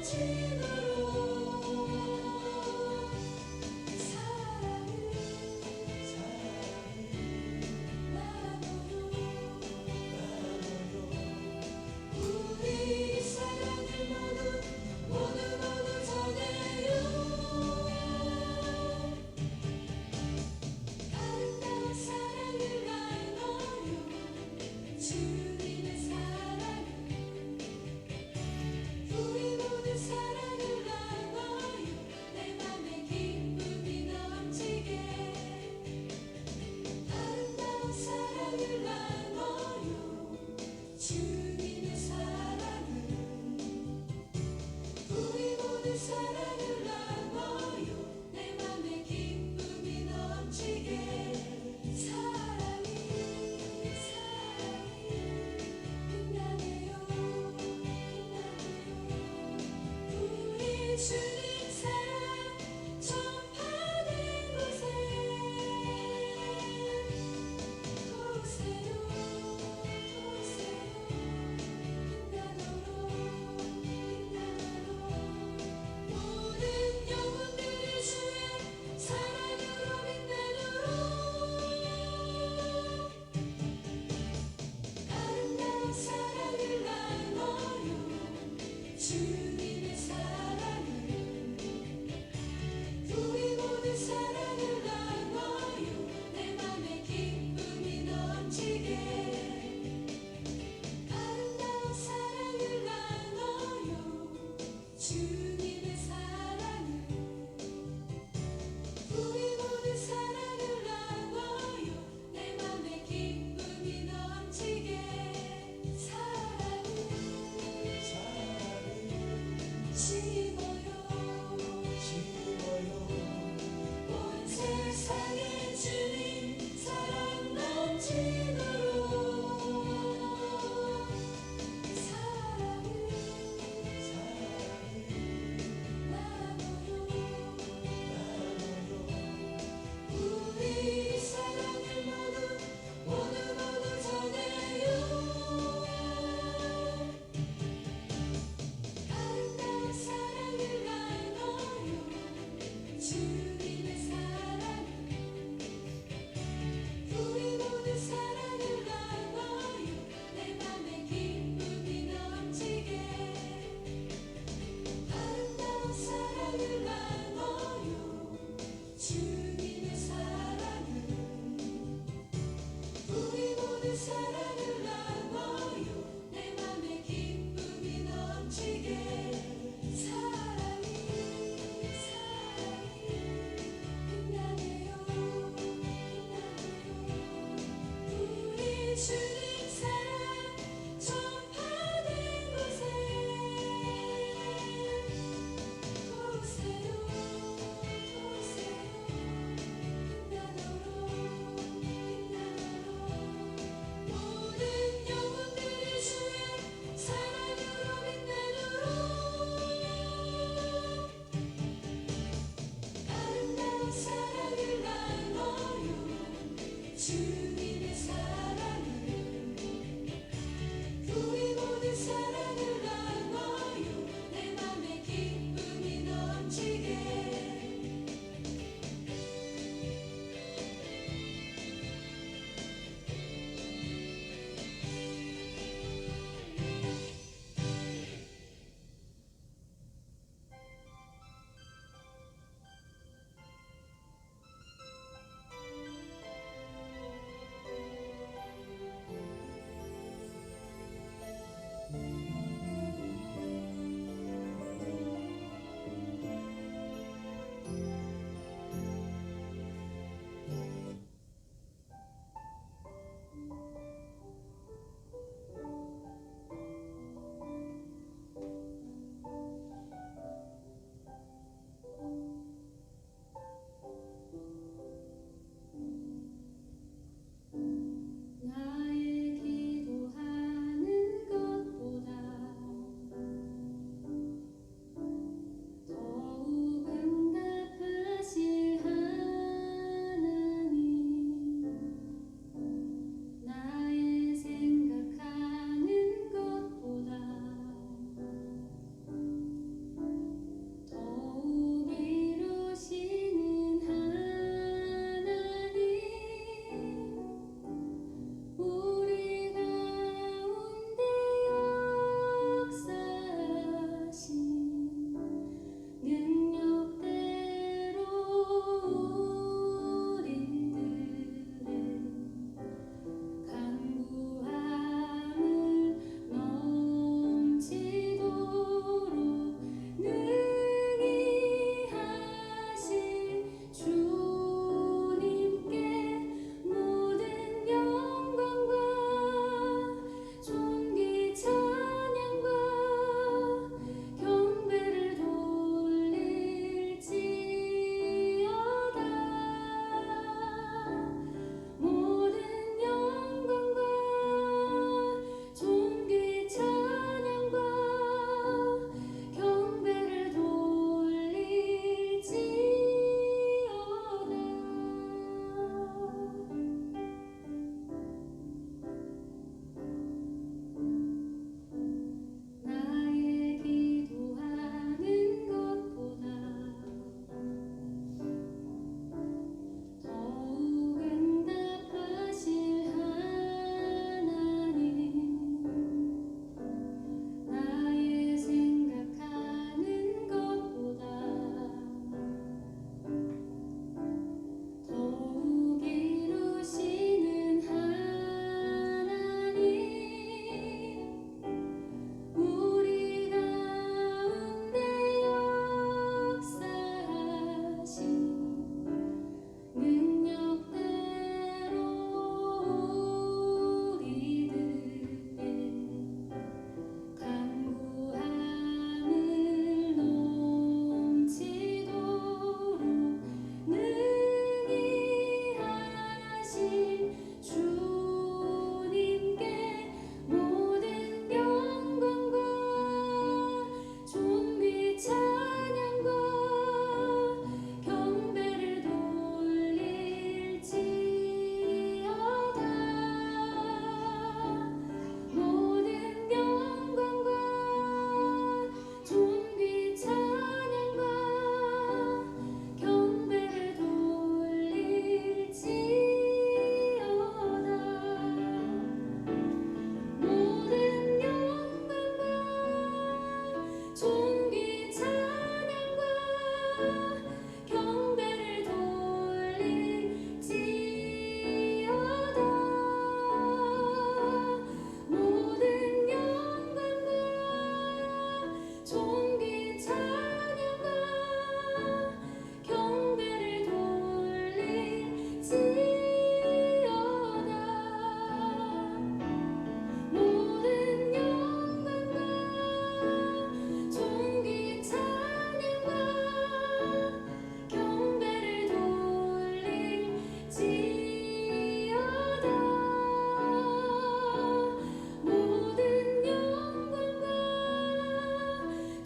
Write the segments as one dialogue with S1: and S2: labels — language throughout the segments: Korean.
S1: 주님 사랑 전파된 곳에 오세요 빛나도록 모든 영혼들이 주의 사랑으로 빛나도록 아름다운 사랑을 나눠요 주님의 사랑을 우리 모두 사랑을 나눠요 내 맘에 기쁨이 넘치게 아름다운 사랑을 나눠요 주님의 사랑을 우리 모두 사랑을 나눠요 내 맘에 기쁨이 넘치게 사랑을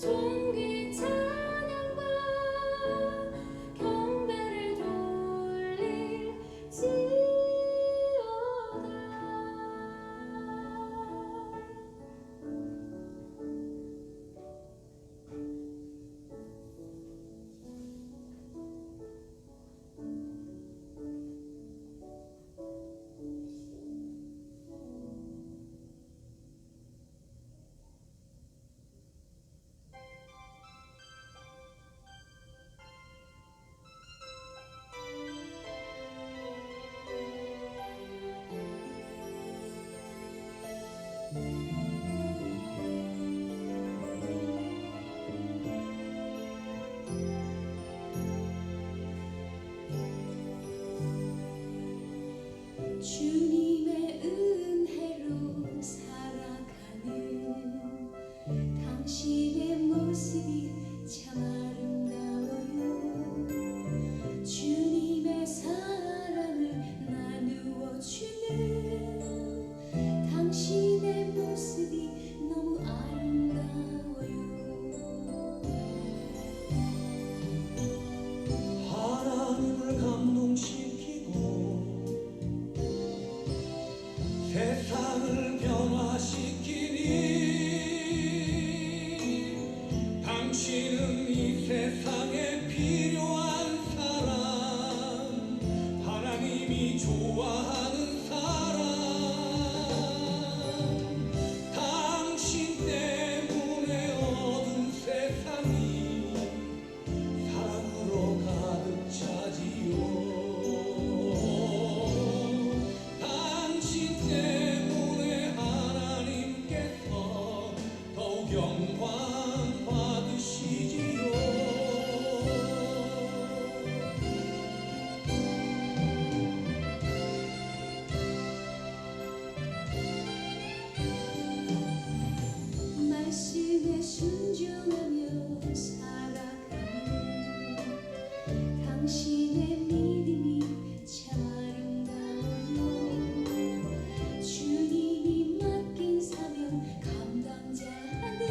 S1: 존귀 찬양과 경배를 돌릴지어다. 주님의 은혜로 살아가는 당신의 모습이 참 아름다워요. 주님의 사랑을 나누어 주는 당신의 모습이 너무 아름다워요.
S2: 하나님을 감동시키고 세상을 변화시키니 당신은 이 세상에 필요한 사람, 하나님이 좋아하는 사람. 당신 때문에 어두운 세상이 사랑으로 가득 차지요. 당신 때문에 하나님께서 더욱 영광 받으시지요.
S1: 말씀에 순종하며 살아가는 당신의 믿음이 참 아름다워요. 주님이 맡긴 사명 감당자는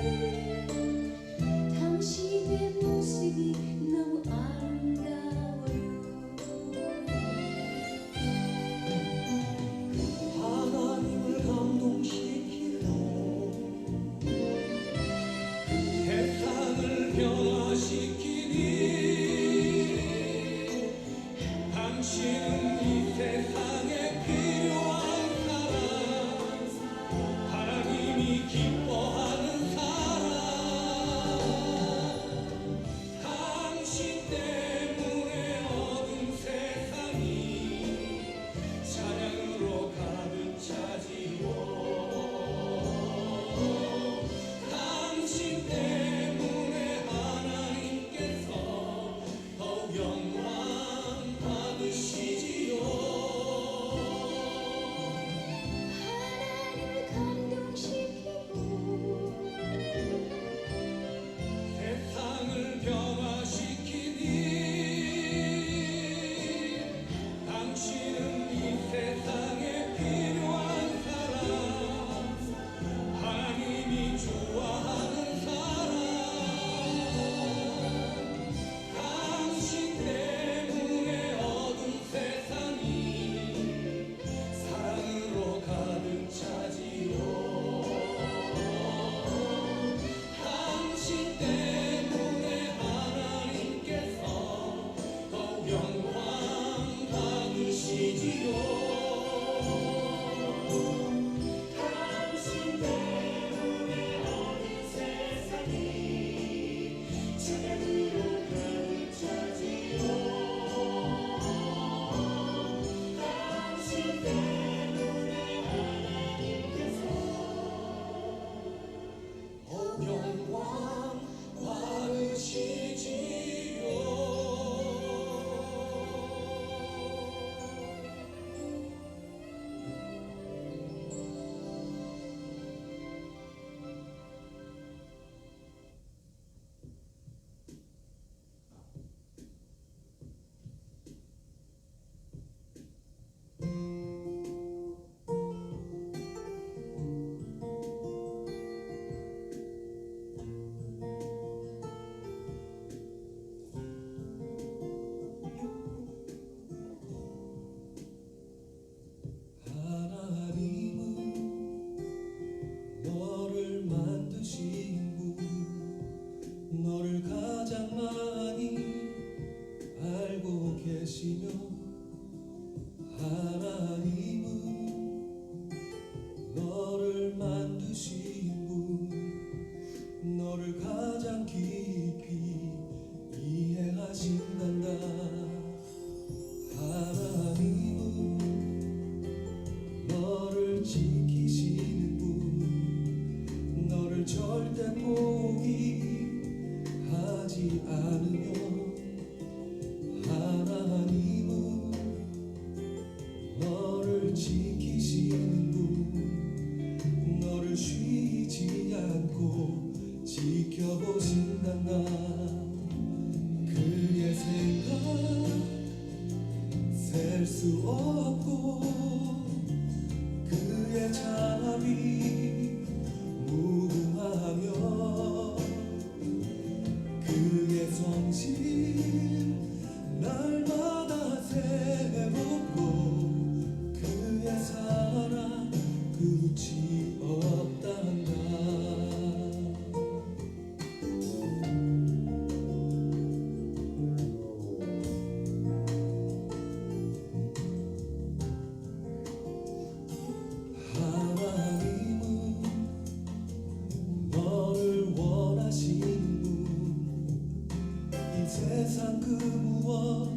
S1: 당신의 모습이 너무 아름다워요.
S2: 하나님을 감동시키고 세상을 변화시키니 당신은 이 세상에 필요한 사람, 하나님이 기뻐하는 사람. 당신 때문에 어두운 세상이 찬양으로 가득 차지요. 당신 때문에 하나님께 가장 깊이 이해하신단다. 하나님은 너를 지키시는 분, 너를 절대 포기하지 않으며, 하나님은 너를 지키시는 분, 너를 쉬지 않고 지켜보신단다. 그의 생각 셀 수 없고, 그의 자비 무궁하며, 그의 성실 날마다 새롭고, 그의 사랑 끝이 없단다. 하나님은 너를 원하시는 분, 이 세상 그 무엇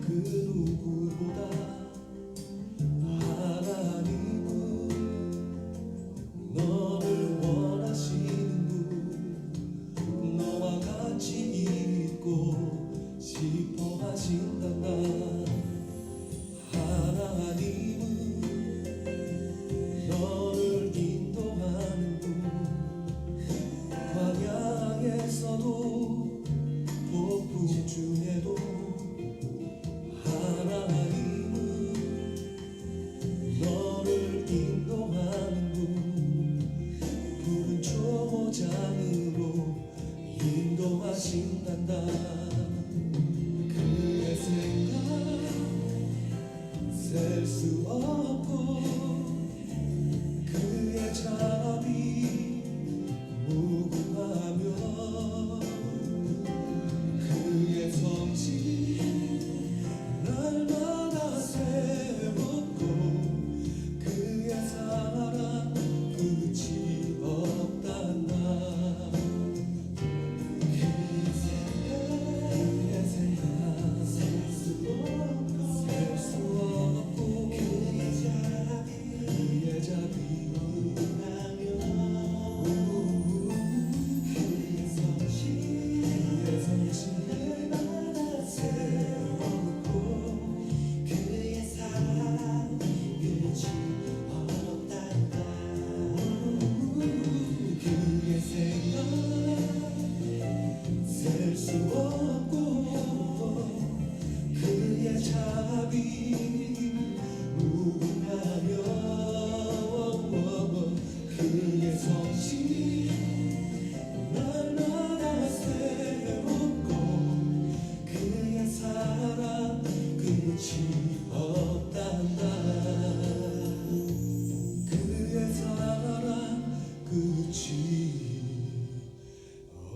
S2: 그 누구보다. 하나님은 너를 원하시는 분, 너와 같이 있고 싶어 하신단다. 하나님은 너를 인도하는 분, 광야에서도 폭풍 중에도. 하나님은 너를 인도하는 분, 푸른 초장으로 인도하신단다. 그의 생각 셀 수 없고, 그의 자비 무궁하며, 그의 성실 날마다 새롭고, 그의 사랑 끝이 없단다. 그의 생각 셀 수 없고, 그의 자비 무궁하며, 그의 성실 날마다 새롭고, 그의 사랑 끝이 없단다. 그의 생각 셀 수 없고, 그의 자비 무궁하며, 그의 성실 날마다 새롭고, 그의 사랑 끝이 없단다. 그의 사랑 끝이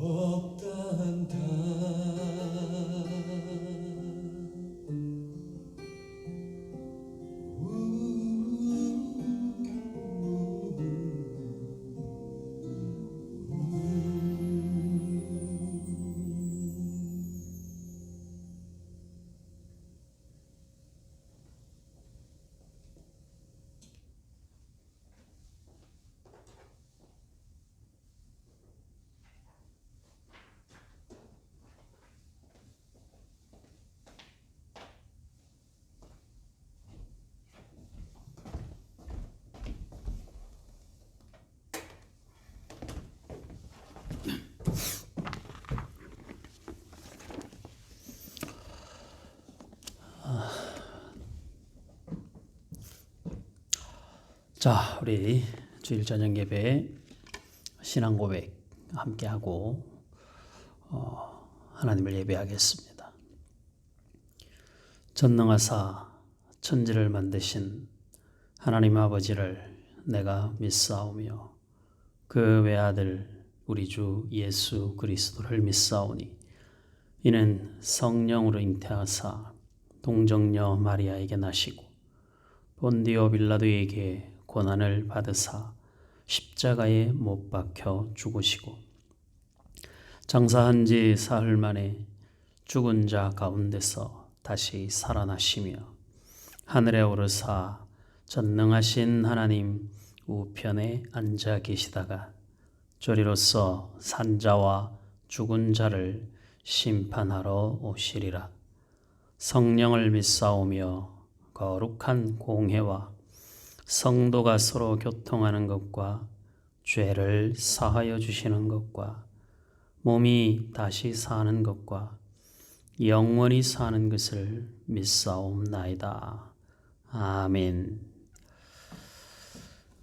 S2: 없단다.
S3: 자, 우리 주일 저녁 예배 신앙 고백 함께 하고 하나님을 예배하겠습니다. 전능하사 천지를 만드신 하나님 아버지를 내가 믿사오며 그 외아들 우리 주 예수 그리스도를 믿사오니 이는 성령으로 잉태하사 동정녀 마리아에게 나시고 본디오 빌라도에게 고난을 받으사 십자가에 못 박혀 죽으시고 장사한 지 사흘 만에 죽은 자 가운데서 다시 살아나시며 하늘에 오르사 전능하신 하나님 우편에 앉아 계시다가 저리로서 산자와 죽은 자를 심판하러 오시리라. 성령을 믿사오며 거룩한 공회와 성도가 서로 교통하는 것과 죄를 사하여 주시는 것과 몸이 다시 사는 것과 영원히 사는 것을 믿사옵나이다. 아멘.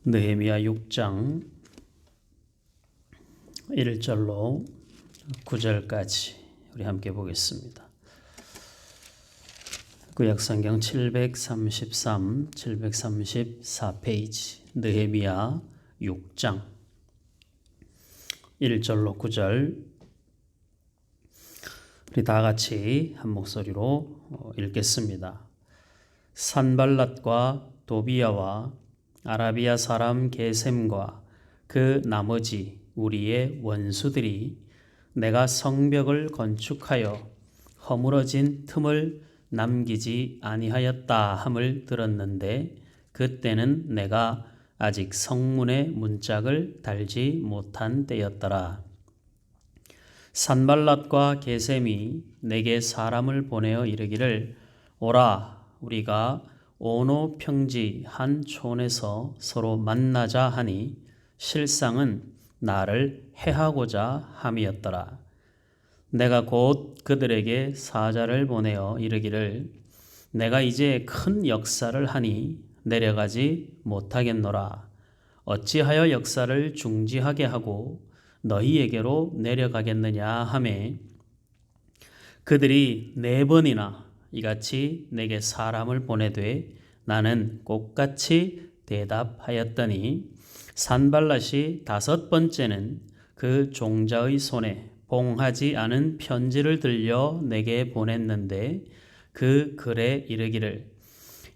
S3: 느헤미야 6장 1절로 9절까지 우리 함께 보겠습니다. 구약성경 733, 734페이지 느헤미야 6장 1절로 9절 우리 다 같이 한 목소리로 읽겠습니다. 산발랏과 도비야와 아라비아 사람 게셈과 그 나머지 우리의 원수들이 내가 성벽을 건축하여 허물어진 틈을 남기지 아니하였다 함을 들었는데 그때는 내가 아직 성문에 문짝을 달지 못한 때였더라. 산발랏과 게셈이 내게 사람을 보내어 이르기를 오라 우리가 오노 평지 한 촌에서 서로 만나자 하니 실상은 나를 해하고자 함이었더라. 내가 곧 그들에게 사자를 보내어 이르기를 내가 이제 큰 역사를 하니 내려가지 못하겠노라. 어찌하여 역사를 중지하게 하고 너희에게로 내려가겠느냐 하매 그들이 4번이나 이같이 내게 사람을 보내되 나는 꼭같이 대답하였더니 산발랏이 5번째는 그 종자의 손에 봉하지 않은 편지를 들려 내게 보냈는데 그 글에 이르기를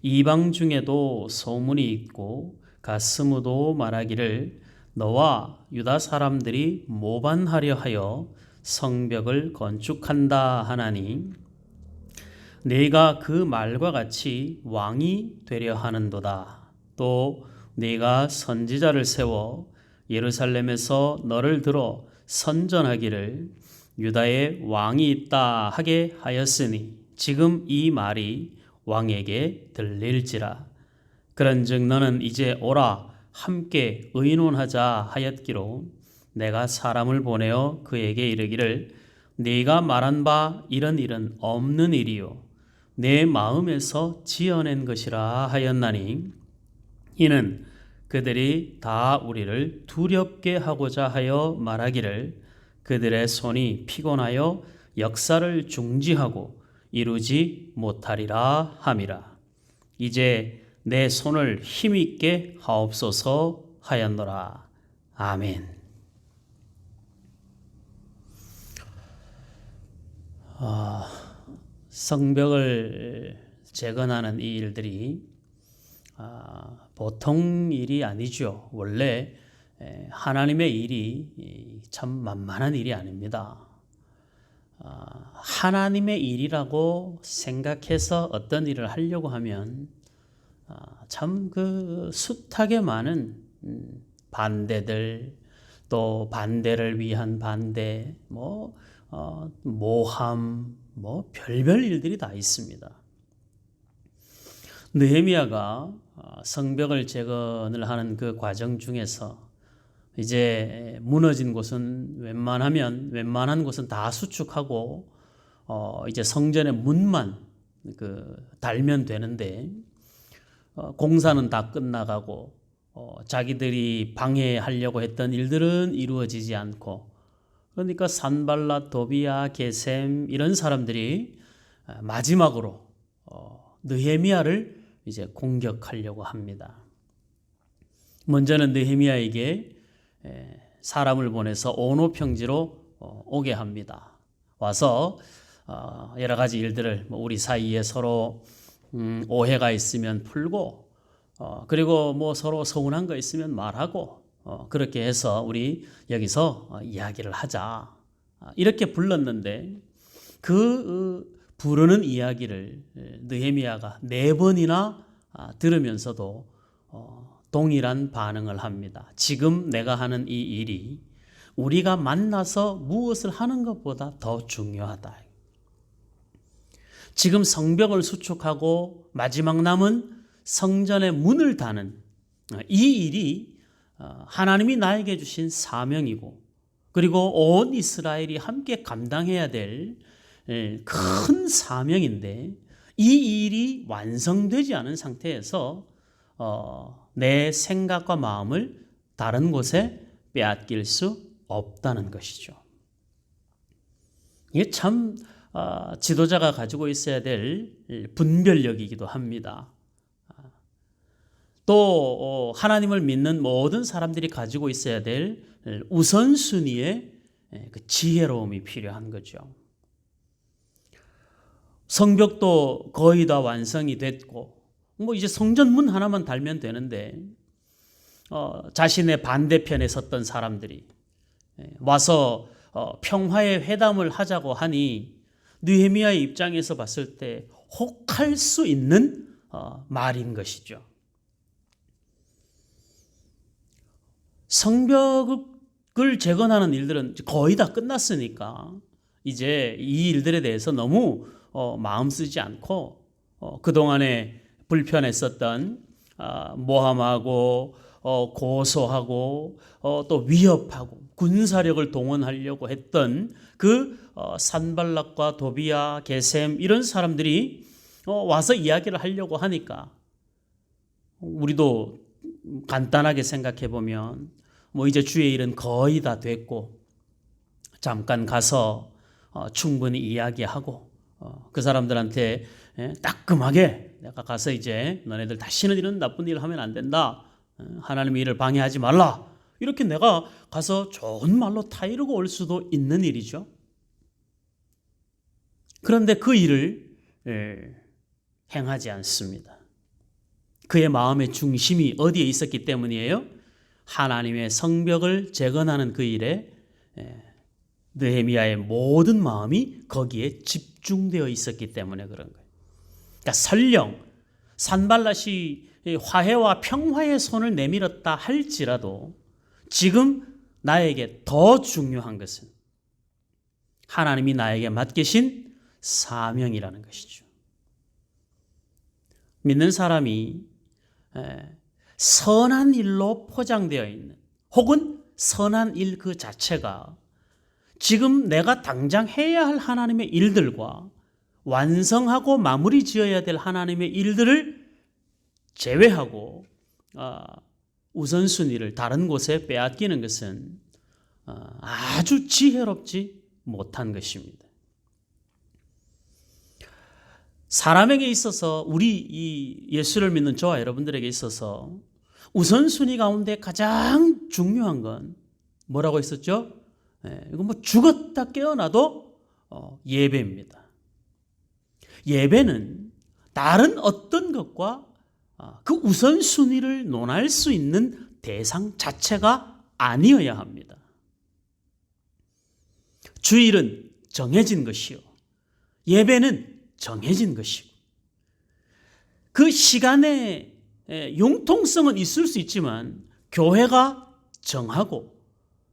S3: 이방 중에도 소문이 있고 가스무도 말하기를 너와 유다 사람들이 모반하려 하여 성벽을 건축한다 하나니 네가 그 말과 같이 왕이 되려 하는도다. 또 네가 선지자를 세워 예루살렘에서 너를 들어 선전하기를 유다에 왕이 있다 하게 하였으니 지금 이 말이 왕에게 들릴지라. 그런즉 너는 이제 오라 함께 의논하자 하였기로 내가 사람을 보내어 그에게 이르기를 네가 말한 바 이런 일은 없는 일이요 내 마음에서 지어낸 것이라 하였나니 이는 그들이 다 우리를 두렵게 하고자 하여 말하기를 그들의 손이 피곤하여 역사를 중지하고 이루지 못하리라 함이라. 이제 내 손을 힘있게 하옵소서 하였노라. 아멘. 성벽을 재건하는 이 일들이 보통 일이 아니죠. 원래 하나님의 일이 참 만만한 일이 아닙니다. 하나님의 일이라고 생각해서 어떤 일을 하려고 하면 참 그 숱하게 많은 반대들 또 반대를 위한 반대 모함 별별 일들이 다 있습니다. 느헤미야가 성벽을 재건을 하는 그 과정 중에서 이제 무너진 곳은 웬만한 곳은 다 수축하고 이제 성전의 문만 달면 되는데 공사는 다 끝나가고 자기들이 방해하려고 했던 일들은 이루어지지 않고 그러니까 산발랏, 도비야, 게셈 이런 사람들이 마지막으로 느헤미야를 이제 공격하려고 합니다. 먼저는 느헤미야에게 사람을 보내서 오노 평지로 오게 합니다. 와서 여러 가지 일들을 우리 사이에 서로 오해가 있으면 풀고 그리고 서로 서운한 거 있으면 말하고 그렇게 해서 우리 여기서 이야기를 하자. 이렇게 불렀는데 그 부르는 이야기를 느헤미야가 4번이나 들으면서도 동일한 반응을 합니다. 지금 내가 하는 이 일이 우리가 만나서 무엇을 하는 것보다 더 중요하다. 지금 성벽을 수축하고 마지막 남은 성전의 문을 닫는 이 일이 하나님이 나에게 주신 사명이고, 그리고 온 이스라엘이 함께 감당해야 될 큰 사명인데, 이 일이 완성되지 않은 상태에서 내 생각과 마음을 다른 곳에 빼앗길 수 없다는 것이죠. 이게 참 지도자가 가지고 있어야 될 분별력이기도 합니다. 또 하나님을 믿는 모든 사람들이 가지고 있어야 될 우선순위의 그 지혜로움이 필요한 거죠. 성벽도 거의 다 완성이 됐고, 뭐 이제 성전문 하나만 달면 되는데, 자신의 반대편에 섰던 사람들이 와서 평화의 회담을 하자고 하니 느헤미야의 입장에서 봤을 때 혹할 수 있는 말인 것이죠. 성벽을 재건하는 일들은 거의 다 끝났으니까 이제 이 일들에 대해서 너무 마음 쓰지 않고 그동안에 불편했었던 모함하고 고소하고 또 위협하고 군사력을 동원하려고 했던 그 산발락과 도비야, 게셈 이런 사람들이 와서 이야기를 하려고 하니까 우리도 간단하게 생각해 보면 뭐 이제 주의 일은 거의 다 됐고 잠깐 가서 충분히 이야기하고 그 사람들한테 따끔하게 내가 가서 이제 너네들 다시는 이런 나쁜 일을 하면 안 된다. 하나님의 일을 방해하지 말라. 이렇게 내가 가서 좋은 말로 타이르고 올 수도 있는 일이죠. 그런데 그 일을 행하지 않습니다. 그의 마음의 중심이 어디에 있었기 때문이에요? 하나님의 성벽을 재건하는 그 일에 느헤미야의 모든 마음이 거기에 집중되어 있었기 때문에 그런 거예요. 그러니까 설령 산발랏이 화해와 평화의 손을 내밀었다 할지라도 지금 나에게 더 중요한 것은 하나님이 나에게 맡기신 사명이라는 것이죠. 믿는 사람이 선한 일로 포장되어 있는, 혹은 선한 일 그 자체가 지금 내가 당장 해야 할 하나님의 일들과 완성하고 마무리 지어야 될 하나님의 일들을 제외하고 우선순위를 다른 곳에 빼앗기는 것은 아주 지혜롭지 못한 것입니다. 사람에게 있어서, 우리 이 예수를 믿는 저와 여러분들에게 있어서 우선순위 가운데 가장 중요한 건 뭐라고 했었죠? 이거 뭐 죽었다 깨어나도 예배입니다. 예배는 다른 어떤 것과 그 우선순위를 논할 수 있는 대상 자체가 아니어야 합니다. 주일은 정해진 것이요, 예배는 정해진 것이고, 그 시간에 융통성은 있을 수 있지만 교회가 정하고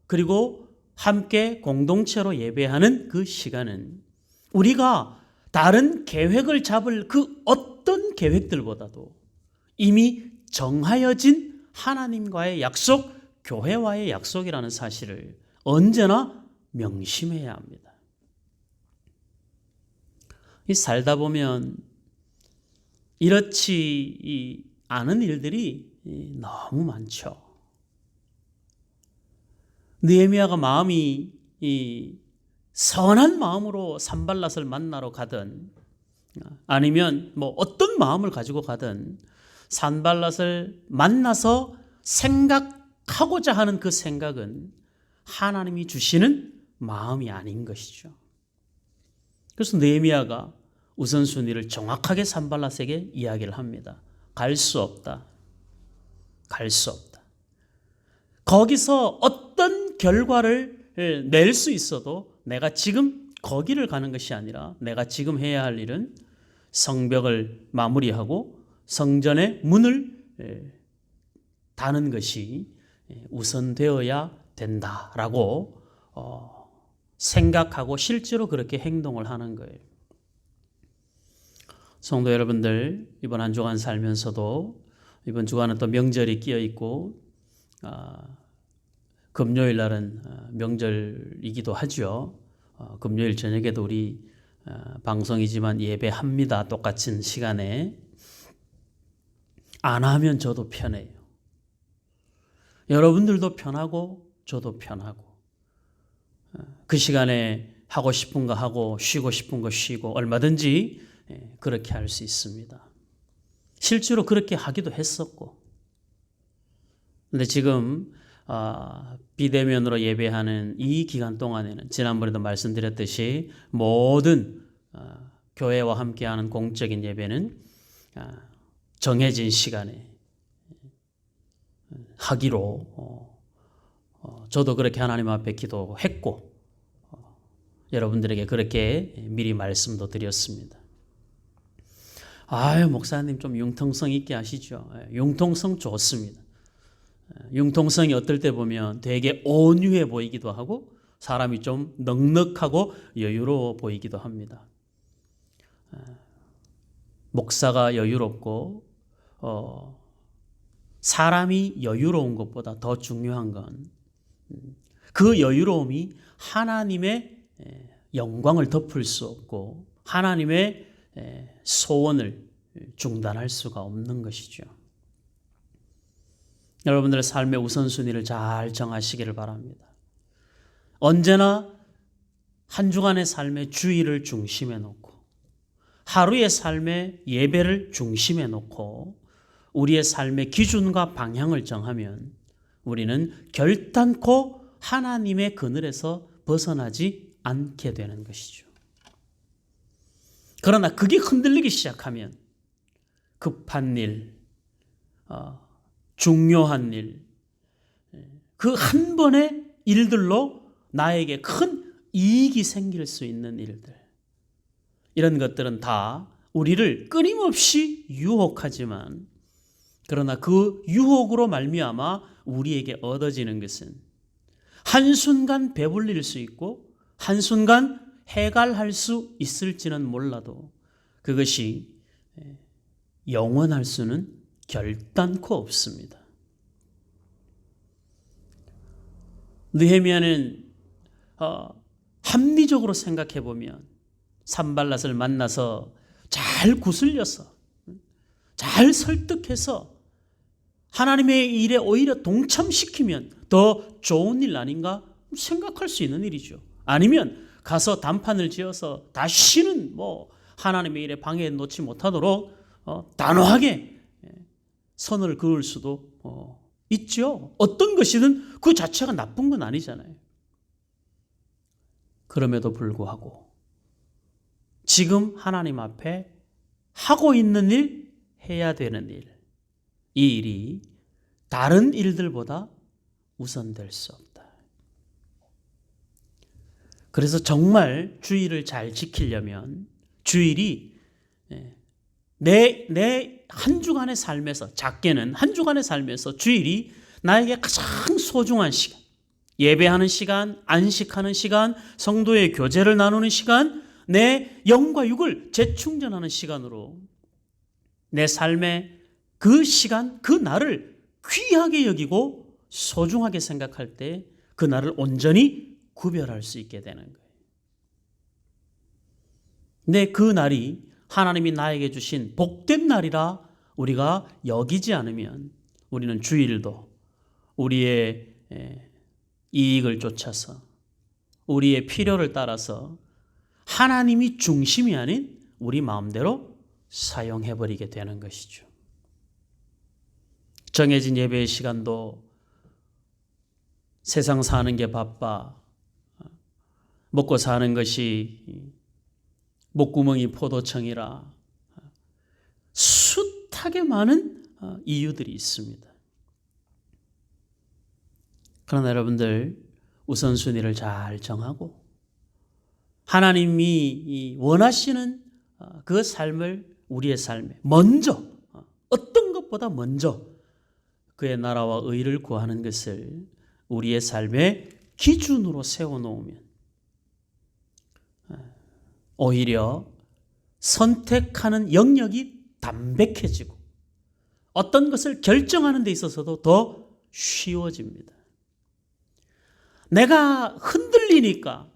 S3: 그리고 함께 공동체로 예배하는 그 시간은 우리가 다른 계획을 잡을 그 어떤 계획들보다도 이미 정하여진 하나님과의 약속, 교회와의 약속이라는 사실을 언제나 명심해야 합니다. 살다 보면 이렇지 않은 일들이 너무 많죠. 느헤미야가 마음이 선한 마음으로 산발랏을 만나러 가든 아니면 뭐 어떤 마음을 가지고 가든 산발랏을 만나서 생각하고자 하는 그 생각은 하나님이 주시는 마음이 아닌 것이죠. 그래서 느헤미야가 우선순위를 정확하게 산발랏에게 이야기를 합니다. 갈 수 없다. 갈 수 없다. 거기서 어떤 결과를 낼 수 있어도 내가 지금 거기를 가는 것이 아니라 내가 지금 해야 할 일은 성벽을 마무리하고 성전의 문을 다는 것이 우선되어야 된다라고 생각하고 실제로 그렇게 행동을 하는 거예요. 성도 여러분들, 이번 한 주간 살면서도 이번 주간은 또 명절이 끼어 있고 금요일 날은 명절이기도 하죠. 금요일 저녁에도 우리 방송이지만 예배합니다. 똑같은 시간에. 안 하면 저도 편해요. 여러분들도 편하고 저도 편하고 그 시간에 하고 싶은 거 하고 쉬고 싶은 거 쉬고 얼마든지 그렇게 할 수 있습니다. 실제로 그렇게 하기도 했었고, 근데 지금 비대면으로 예배하는 이 기간 동안에는 지난번에도 말씀드렸듯이 모든 교회와 함께하는 공적인 예배는 정해진 시간에 하기로 저도 그렇게 하나님 앞에 기도했고 여러분들에게 그렇게 미리 말씀도 드렸습니다. 아유, 목사님 좀 융통성 있게 하시죠. 융통성 좋습니다. 융통성이 어떨 때 보면 되게 온유해 보이기도 하고 사람이 좀 넉넉하고 여유로워 보이기도 합니다. 목사가 여유롭고 사람이 여유로운 것보다 더 중요한 건 그 여유로움이 하나님의 영광을 덮을 수 없고 하나님의 소원을 중단할 수가 없는 것이죠. 여러분들의 삶의 우선순위를 잘 정하시기를 바랍니다. 언제나 한 주간의 삶의 주의를 중심에 놓고 하루의 삶의 예배를 중심에 놓고 우리의 삶의 기준과 방향을 정하면 우리는 결단코 하나님의 그늘에서 벗어나지 않게 되는 것이죠. 그러나 그게 흔들리기 시작하면 급한 일, 중요한 일, 그 한 번의 일들로 나에게 큰 이익이 생길 수 있는 일들, 이런 것들은 다 우리를 끊임없이 유혹하지만 그러나 그 유혹으로 말미암아 우리에게 얻어지는 것은 한순간 배불릴 수 있고 한순간 해갈할 수 있을지는 몰라도 그것이 영원할 수는 결단코 없습니다. 느헤미야는 합리적으로 생각해 보면 산발랏을 만나서 잘 구슬려서 잘 설득해서 하나님의 일에 오히려 동참시키면 더 좋은 일 아닌가 생각할 수 있는 일이죠. 아니면 가서 단판을 지어서 다시는 하나님의 일에 방해 놓지 못하도록 단호하게 선을 그을 수도 있죠. 어떤 것이든 그 자체가 나쁜 건 아니잖아요. 그럼에도 불구하고 지금 하나님 앞에 하고 있는 일, 해야 되는 일, 이 일이 다른 일들보다 우선될 수 없다. 그래서 정말 주일을 잘 지키려면 주일이 내 한 주간의 삶에서, 작게는 한 주간의 삶에서 주일이 나에게 가장 소중한 시간, 예배하는 시간, 안식하는 시간, 성도의 교제를 나누는 시간, 내 영과 육을 재충전하는 시간으로 내 삶의 그 시간, 그 날을 귀하게 여기고 소중하게 생각할 때 그 날을 온전히 구별할 수 있게 되는 거예요. 근데 그 날이 하나님이 나에게 주신 복된 날이라 우리가 여기지 않으면 우리는 주일도 우리의 이익을 쫓아서 우리의 필요를 따라서 하나님이 중심이 아닌 우리 마음대로 사용해버리게 되는 것이죠. 정해진 예배의 시간도 세상 사는 게 바빠, 먹고 사는 것이 목구멍이 포도청이라 숱하게 많은 이유들이 있습니다. 그러나 여러분들 우선순위를 잘 정하고 하나님이 원하시는 그 삶을 우리의 삶에 먼저, 어떤 것보다 먼저 그의 나라와 의를 구하는 것을 우리의 삶의 기준으로 세워놓으면 오히려 선택하는 영역이 담백해지고 어떤 것을 결정하는 데 있어서도 더 쉬워집니다. 내가 흔들리니까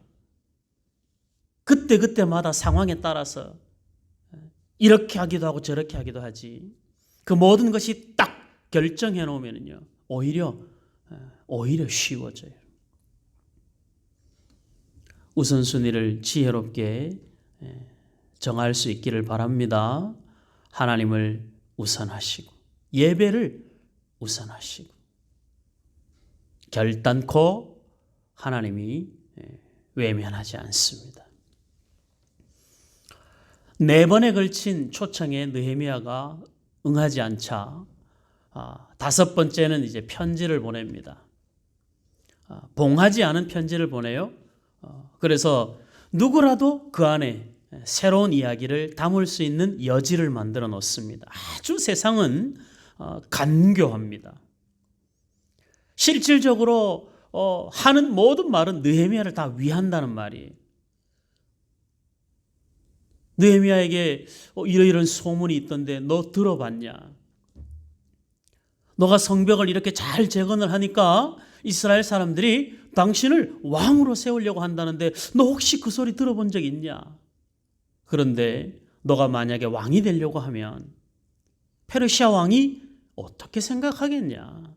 S3: 그때그때마다 상황에 따라서 이렇게 하기도 하고 저렇게 하기도 하지, 그 모든 것이 딱 결정해 놓으면요 오히려 쉬워져요. 우선순위를 지혜롭게 정할 수 있기를 바랍니다. 하나님을 우선하시고 예배를 우선하시고 결단코 하나님이 외면하지 않습니다. 4번에 걸친 초청에 느헤미야가 응하지 않자 5번째는 이제 편지를 보냅니다. 봉하지 않은 편지를 보내요. 그래서 누구라도 그 안에 새로운 이야기를 담을 수 있는 여지를 만들어 놓습니다. 아주 세상은 간교합니다. 실질적으로 하는 모든 말은 느헤미야를 다 위한다는 말이에요. 느헤미야에게 이러이런 소문이 있던데 너 들어봤냐? 너가 성벽을 이렇게 잘 재건을 하니까 이스라엘 사람들이 당신을 왕으로 세우려고 한다는데 너 혹시 그 소리 들어본 적 있냐? 그런데 너가 만약에 왕이 되려고 하면 페르시아 왕이 어떻게 생각하겠냐?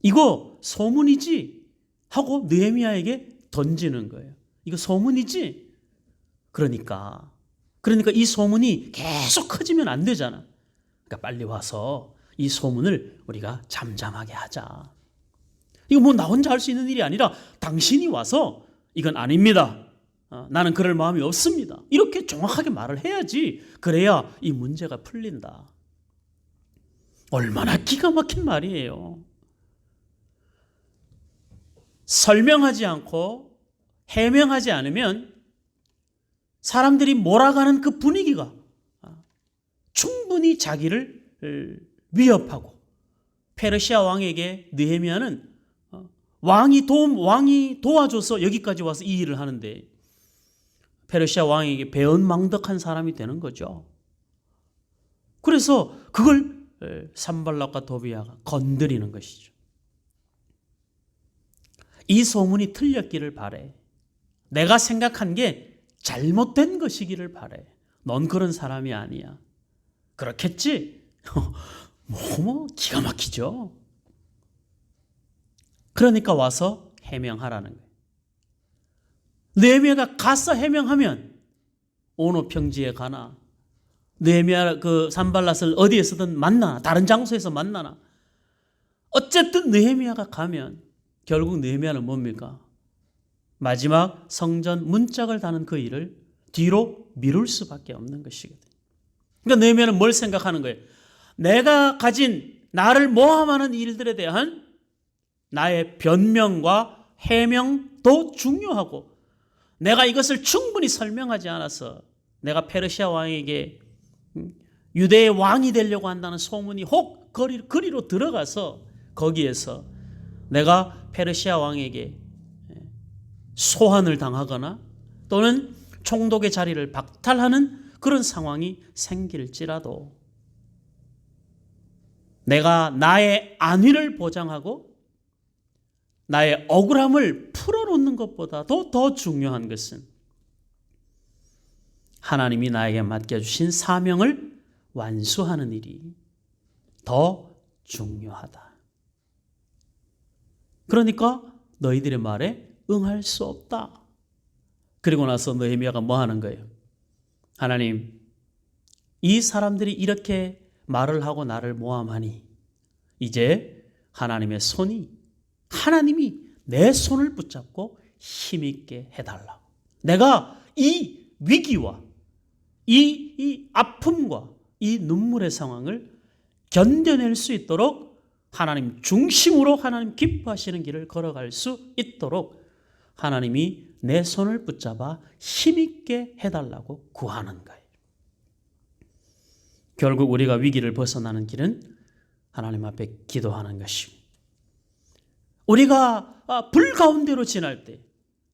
S3: 이거 소문이지? 하고 느헤미야에게 던지는 거예요. 이거 소문이지? 그러니까 이 소문이 계속 커지면 안 되잖아. 그러니까 빨리 와서 이 소문을 우리가 잠잠하게 하자. 이거 뭐 나 혼자 할 수 있는 일이 아니라 당신이 와서 이건 아닙니다. 나는 그럴 마음이 없습니다. 이렇게 정확하게 말을 해야지. 그래야 이 문제가 풀린다. 얼마나 기가 막힌 말이에요. 설명하지 않고 해명하지 않으면 사람들이 몰아가는 그 분위기가 충분히 자기를 위협하고, 페르시아 왕에게 느헤미야는 왕이 도와줘서 여기까지 와서 이 일을 하는데 페르시아 왕에게 배은망덕한 사람이 되는 거죠. 그래서 그걸 산발락과 도비야가 건드리는 것이죠. 이 소문이 틀렸기를 바래. 내가 생각한 게 잘못된 것이기를 바래. 넌 그런 사람이 아니야. 그렇겠지? 기가 막히죠. 그러니까 와서 해명하라는 거예요. 느헤미야가 가서 해명하면 오노 평지에 가나, 느헤미야 그 산발랏을 어디에서든 만나나, 다른 장소에서 만나나, 어쨌든 느헤미야가 가면 결국 느헤미야는 뭡니까? 마지막 성전 문짝을 다는 그 일을 뒤로 미룰 수밖에 없는 것이거든요. 그러니까 느헤미야는 뭘 생각하는 거예요? 내가 가진 나를 모함하는 일들에 대한 나의 변명과 해명도 중요하고, 내가 이것을 충분히 설명하지 않아서 내가 페르시아 왕에게 유대의 왕이 되려고 한다는 소문이 혹 거리로 들어가서 거기에서 내가 페르시아 왕에게 소환을 당하거나 또는 총독의 자리를 박탈하는 그런 상황이 생길지라도 내가 나의 안위를 보장하고 나의 억울함을 풀어놓는 것보다도 더 중요한 것은 하나님이 나에게 맡겨주신 사명을 완수하는 일이 더 중요하다. 그러니까 너희들의 말에 응할 수 없다. 그리고 나서 느헤미야가 뭐 하는 거예요? 하나님, 이 사람들이 이렇게 말을 하고 나를 모함하니 이제 하나님이 내 손을 붙잡고 힘있게 해달라고. 내가 이 위기와 이 아픔과 이 눈물의 상황을 견뎌낼 수 있도록 하나님 중심으로 하나님 기뻐하시는 길을 걸어갈 수 있도록 하나님이 내 손을 붙잡아 힘있게 해달라고 구하는 거예요. 결국 우리가 위기를 벗어나는 길은 하나님 앞에 기도하는 것이고, 우리가 불 가운데로 지날 때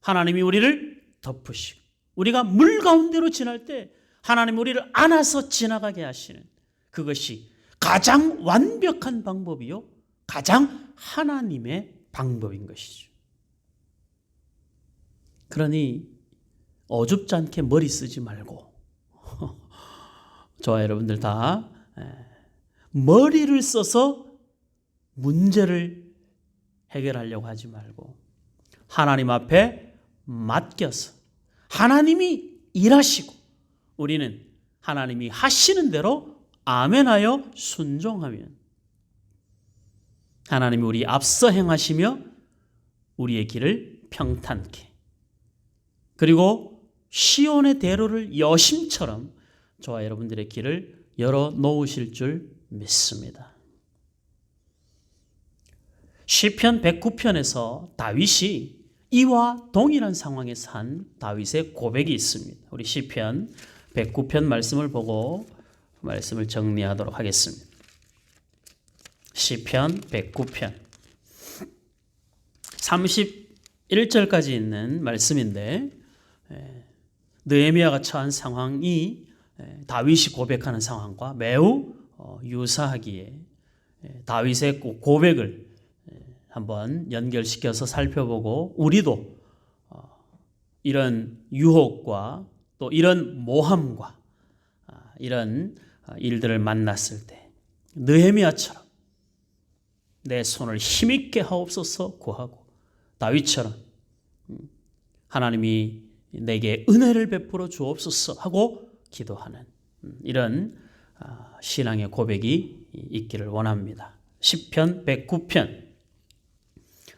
S3: 하나님이 우리를 덮으시고, 우리가 물 가운데로 지날 때 하나님이 우리를 안아서 지나가게 하시는, 그것이 가장 완벽한 방법이요, 가장 하나님의 방법인 것이죠. 그러니 어줍지 않게 머리 쓰지 말고 저와 여러분들 다 머리를 써서 문제를 해결하려고 하지 말고 하나님 앞에 맡겨서 하나님이 일하시고 우리는 하나님이 하시는 대로 아멘하여 순종하면 하나님이 우리 앞서 행하시며 우리의 길을 평탄케, 그리고 시온의 대로를 여심처럼 저와 여러분들의 길을 열어 놓으실 줄 믿습니다. 시편 109편에서 다윗이 이와 동일한 상황에서 한 다윗의 고백이 있습니다. 우리 시편 109편 말씀을 보고 말씀을 정리하도록 하겠습니다. 시편 109편 31절까지 있는 말씀인데, 느헤미야가 처한 상황이 다윗이 고백하는 상황과 매우 유사하기에 다윗의 고백을 한번 연결시켜서 살펴보고, 우리도 이런 유혹과 또 이런 모함과 이런 일들을 만났을 때 느헤미야처럼 내 손을 힘있게 하옵소서 구하고, 다윗처럼 하나님이 내게 은혜를 베풀어 주옵소서 하고 기도하는 이런 신앙의 고백이 있기를 원합니다. 시편 109편,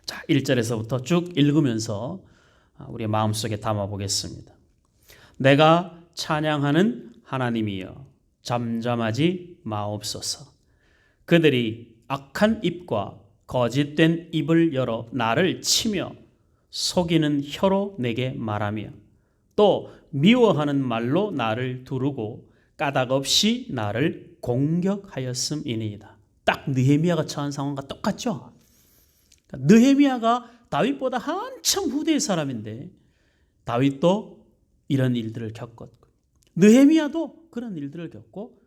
S3: 자 1절에서부터 쭉 읽으면서 우리의 마음속에 담아보겠습니다. 내가 찬양하는 하나님이여 잠잠하지 마옵소서. 그들이 악한 입과 거짓된 입을 열어 나를 치며 속이는 혀로 내게 말하며 또 미워하는 말로 나를 두르고 까닭없이 나를 공격하였음이니이다. 딱 느헤미야가 처한 상황과 똑같죠. 느헤미야가 다윗보다 한참 후대의 사람인데 다윗도 이런 일들을 겪었고 느헤미야도 그런 일들을 겪고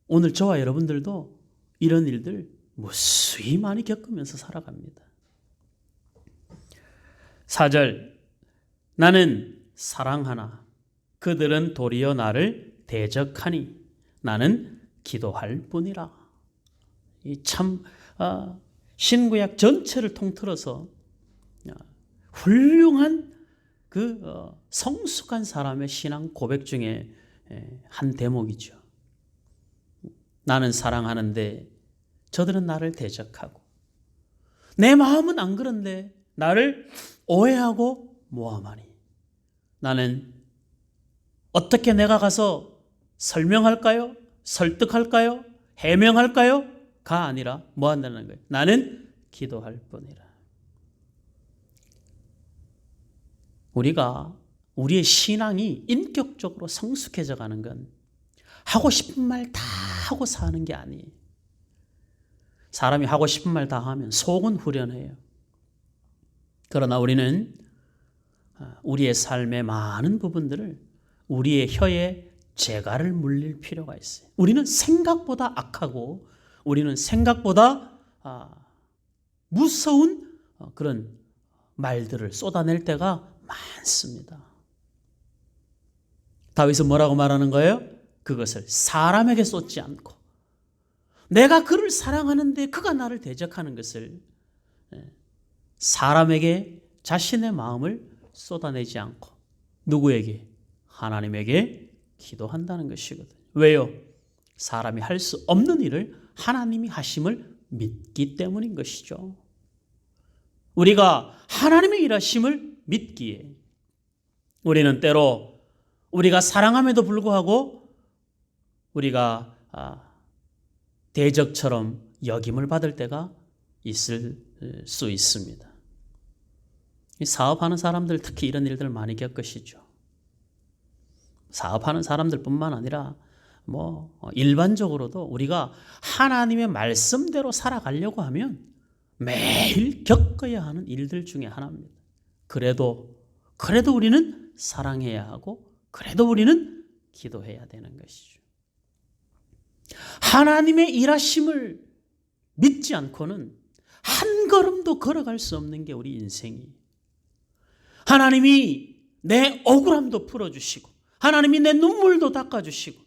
S3: 오늘 저와 여러분들도 이런 일들 무수히 많이 겪으면서 살아갑니다. 4절, 나는 사랑하나 그들은 도리어 나를 대적하니 나는 기도할 뿐이라. 이 참 신구약 전체를 통틀어서 훌륭한 그 성숙한 사람의 신앙 고백 중에 한 대목이죠. 나는 사랑하는데 저들은 나를 대적하고 내 마음은 안 그런데 나를 오해하고 모함하니 나는 어떻게 내가 가서 설명할까요? 설득할까요? 해명할까요? 가 아니라 뭐 한다는 거예요? 나는 기도할 뿐이라. 우리가 우리의 신앙이 인격적으로 성숙해져 가는 건 하고 싶은 말 다 하고 사는 게 아니에요. 사람이 하고 싶은 말 다 하면 속은 후련해요. 그러나 우리는 우리의 삶의 많은 부분들을 우리의 혀에 재갈을 물릴 필요가 있어요. 우리는 생각보다 악하고 우리는 생각보다 무서운 그런 말들을 쏟아낼 때가 많습니다. 다윗은 뭐라고 말하는 거예요? 그것을 사람에게 쏟지 않고 내가 그를 사랑하는데 그가 나를 대적하는 것을 사람에게 자신의 마음을 쏟아내지 않고 누구에게? 하나님에게 기도한다는 것이거든요. 왜요? 사람이 할 수 없는 일을 하나님이 하심을 믿기 때문인 것이죠. 우리가 하나님의 일하심을 믿기에 우리는 때로 우리가 사랑함에도 불구하고 우리가 대적처럼 여김을 받을 때가 있을 수 있습니다. 이 사업하는 사람들 특히 이런 일들 많이 겪으시죠. 사업하는 사람들뿐만 아니라 일반적으로도 우리가 하나님의 말씀대로 살아가려고 하면 매일 겪어야 하는 일들 중에 하나입니다. 그래도 우리는 사랑해야 하고 그래도 우리는 기도해야 되는 것이죠. 하나님의 일하심을 믿지 않고는 한 걸음도 걸어갈 수 없는 게 우리 인생이에요. 하나님이 내 억울함도 풀어주시고 하나님이 내 눈물도 닦아주시고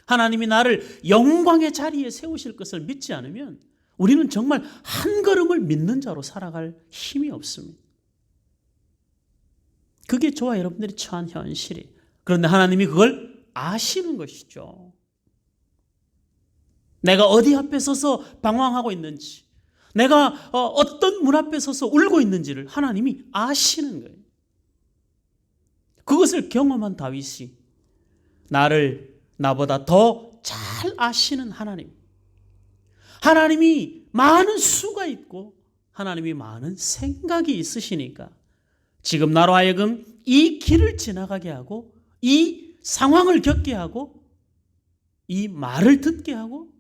S3: 하나님이 나를 영광의 자리에 세우실 것을 믿지 않으면 우리는 정말 한 걸음을 믿는 자로 살아갈 힘이 없습니다. 그게 저와 여러분들이 처한 현실이에요. 그런데 하나님이 그걸 아시는 것이죠. 내가 어디 앞에 서서 방황하고 있는지, 내가 어떤 문 앞에 서서 울고 있는지를 하나님이 아시는 거예요. 그것을 경험한 다윗이 나를 나보다 더 잘 아시는 하나님, 하나님이 많은 수가 있고 하나님이 많은 생각이 있으시니까 지금 나로 하여금 이 길을 지나가게 하고 이 상황을 겪게 하고 이 말을 듣게 하고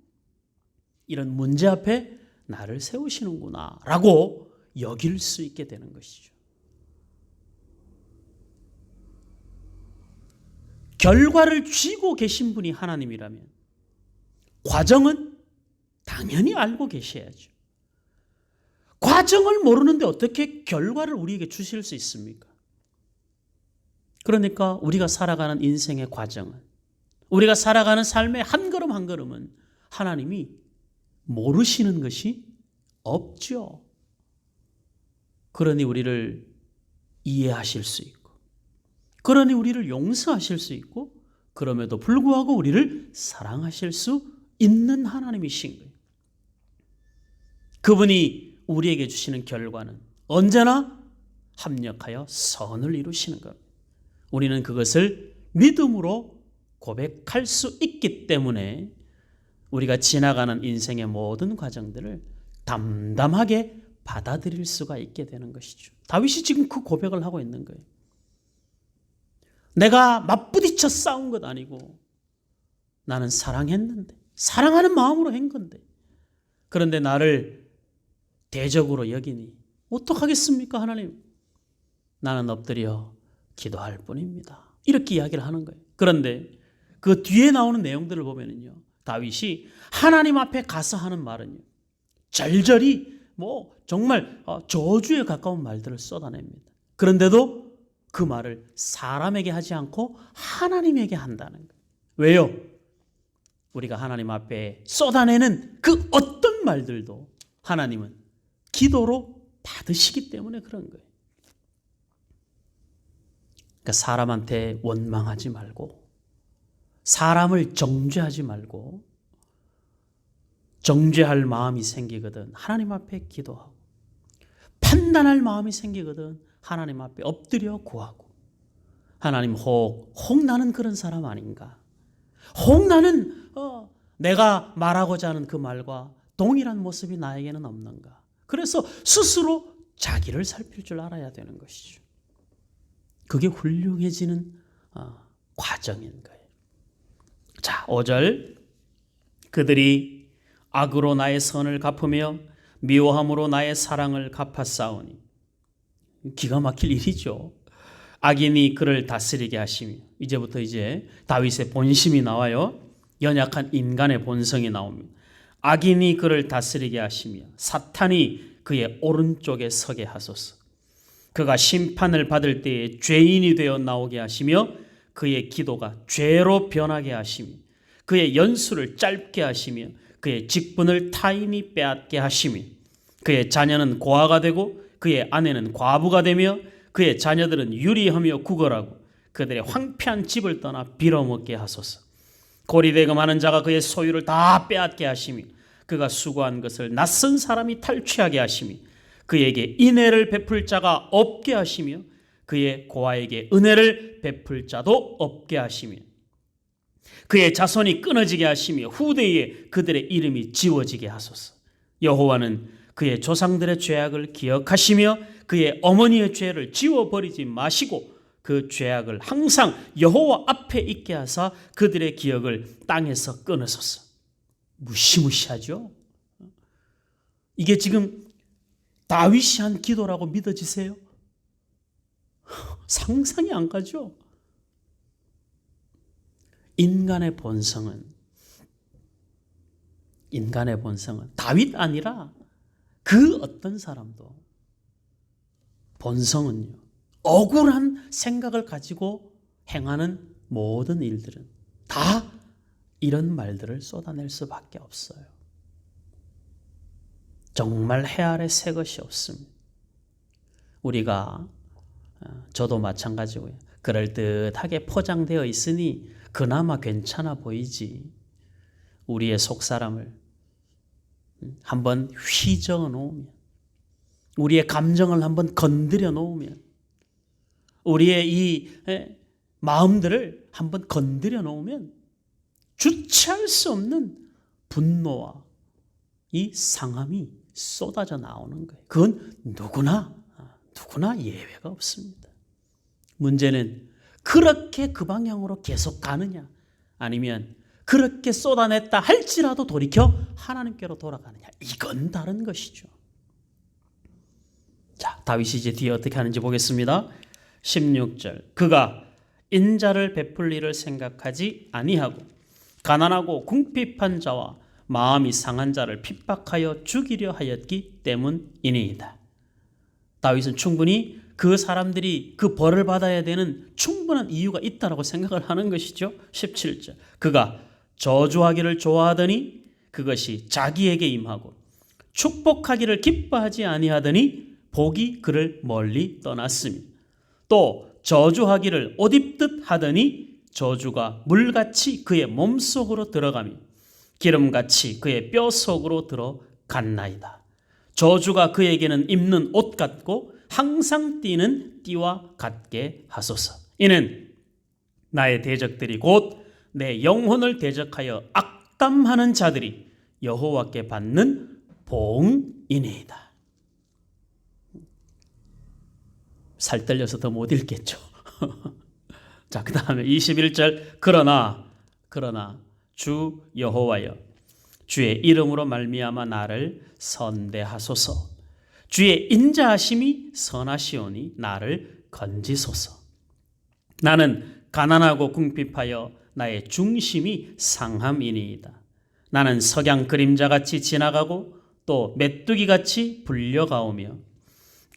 S3: 이런 문제 앞에 나를 세우시는구나 라고 여길 수 있게 되는 것이죠. 결과를 쥐고 계신 분이 하나님이라면 과정은 당연히 알고 계셔야죠. 과정을 모르는데 어떻게 결과를 우리에게 주실 수 있습니까? 그러니까 우리가 살아가는 인생의 과정은, 우리가 살아가는 삶의 한 걸음 한 걸음은 하나님이 모르시는 것이 없죠. 그러니 우리를 이해하실 수 있고, 그러니 우리를 용서하실 수 있고, 그럼에도 불구하고 우리를 사랑하실 수 있는 하나님이신 거예요. 그분이 우리에게 주시는 결과는 언제나 합력하여 선을 이루시는 겁니다. 우리는 그것을 믿음으로 고백할 수 있기 때문에 우리가 지나가는 인생의 모든 과정들을 담담하게 받아들일 수가 있게 되는 것이죠. 다윗이 지금 그 고백을 하고 있는 거예요. 내가 맞부딪혀 싸운 것 아니고 나는 사랑했는데, 사랑하는 마음으로 한 건데, 그런데 나를 대적으로 여기니 어떡하겠습니까 하나님? 나는 엎드려 기도할 뿐입니다. 이렇게 이야기를 하는 거예요. 그런데 그 뒤에 나오는 내용들을 보면요, 다윗이 하나님 앞에 가서 하는 말은요, 절절히 정말 저주에 가까운 말들을 쏟아냅니다. 그런데도 그 말을 사람에게 하지 않고 하나님에게 한다는 거예요. 왜요? 우리가 하나님 앞에 쏟아내는 그 어떤 말들도 하나님은 기도로 받으시기 때문에 그런 거예요. 그러니까 사람한테 원망하지 말고, 사람을 정죄하지 말고, 정죄할 마음이 생기거든 하나님 앞에 기도하고, 판단할 마음이 생기거든 하나님 앞에 엎드려 구하고, 하나님 혹 나는 그런 사람 아닌가, 혹 나는 내가 말하고자 하는 그 말과 동일한 모습이 나에게는 없는가. 그래서 스스로 자기를 살필 줄 알아야 되는 것이죠. 그게 훌륭해지는 과정인 거예요. 자, 5절, 그들이 악으로 나의 선을 갚으며 미워함으로 나의 사랑을 갚아싸우니. 기가 막힐 일이죠. 악인이 그를 다스리게 하시며, 이제부터 이제 다윗의 본심이 나와요. 연약한 인간의 본성이 나옵니다. 악인이 그를 다스리게 하시며 사탄이 그의 오른쪽에 서게 하소서. 그가 심판을 받을 때에 죄인이 되어 나오게 하시며 그의 기도가 죄로 변하게 하시며 그의 연수를 짧게 하시며 그의 직분을 타인이 빼앗게 하시며 그의 자녀는 고아가 되고 그의 아내는 과부가 되며 그의 자녀들은 유리하며 구걸하고 그들의 황폐한 집을 떠나 빌어먹게 하소서. 고리대금하는 자가 그의 소유를 다 빼앗게 하시며 그가 수고한 것을 낯선 사람이 탈취하게 하시며 그에게 인애를 베풀 자가 없게 하시며 그의 고아에게 은혜를 베풀 자도 없게 하시며 그의 자손이 끊어지게 하시며 후대에 그들의 이름이 지워지게 하소서. 여호와는 그의 조상들의 죄악을 기억하시며 그의 어머니의 죄를 지워버리지 마시고 그 죄악을 항상 여호와 앞에 있게 하사 그들의 기억을 땅에서 끊으소서. 무시무시하죠? 이게 지금 다윗이 한 기도라고 믿어지세요? 상상이 안 가죠? 인간의 본성은 다윗 아니라 그 어떤 사람도 본성은요, 억울한 생각을 가지고 행하는 모든 일들은 다 이런 말들을 쏟아낼 수밖에 없어요. 정말 해 아래 새 것이 없습니다. 우리가 저도 마찬가지고요. 그럴듯하게 포장되어 있으니 그나마 괜찮아 보이지. 우리의 속사람을 한번 휘저어 놓으면, 우리의 감정을 한번 건드려 놓으면, 우리의 이 마음들을 한번 건드려 놓으면 주체할 수 없는 분노와 이 상함이 쏟아져 나오는 거예요. 그건 누구나 예외가 없습니다. 문제는 그렇게 그 방향으로 계속 가느냐, 아니면 그렇게 쏟아냈다 할지라도 돌이켜 하나님께로 돌아가느냐, 이건 다른 것이죠. 자, 다윗이 이제 뒤에 어떻게 하는지 보겠습니다. 16절, 그가 인자를 베풀 일을 생각하지 아니하고 가난하고 궁핍한 자와 마음이 상한 자를 핍박하여 죽이려 하였기 때문이니이다. 다윗은 충분히 그 사람들이 그 벌을 받아야 되는 충분한 이유가 있다라고 생각을 하는 것이죠. 17절, 그가 저주하기를 좋아하더니 그것이 자기에게 임하고 축복하기를 기뻐하지 아니하더니 복이 그를 멀리 떠났으니 또 저주하기를 옷 입듯 하더니 저주가 물같이 그의 몸속으로 들어가며 기름같이 그의 뼈 속으로 들어갔나이다. 저주가 그에게는 입는 옷 같고 항상 띠는 띠와 같게 하소서. 이는 나의 대적들이 곧 내 영혼을 대적하여 악담하는 자들이 여호와께 받는 보응이니이다. 살 떨려서 더 못 읽겠죠. 자, 그 다음에 21절, 그러나 주 여호와여, 주의 이름으로 말미암아 나를 선대하소서. 주의 인자하심이 선하시오니 나를 건지소서. 나는 가난하고 궁핍하여 나의 중심이 상함이니이다. 나는 석양 그림자같이 지나가고 또 메뚜기같이 불려가오며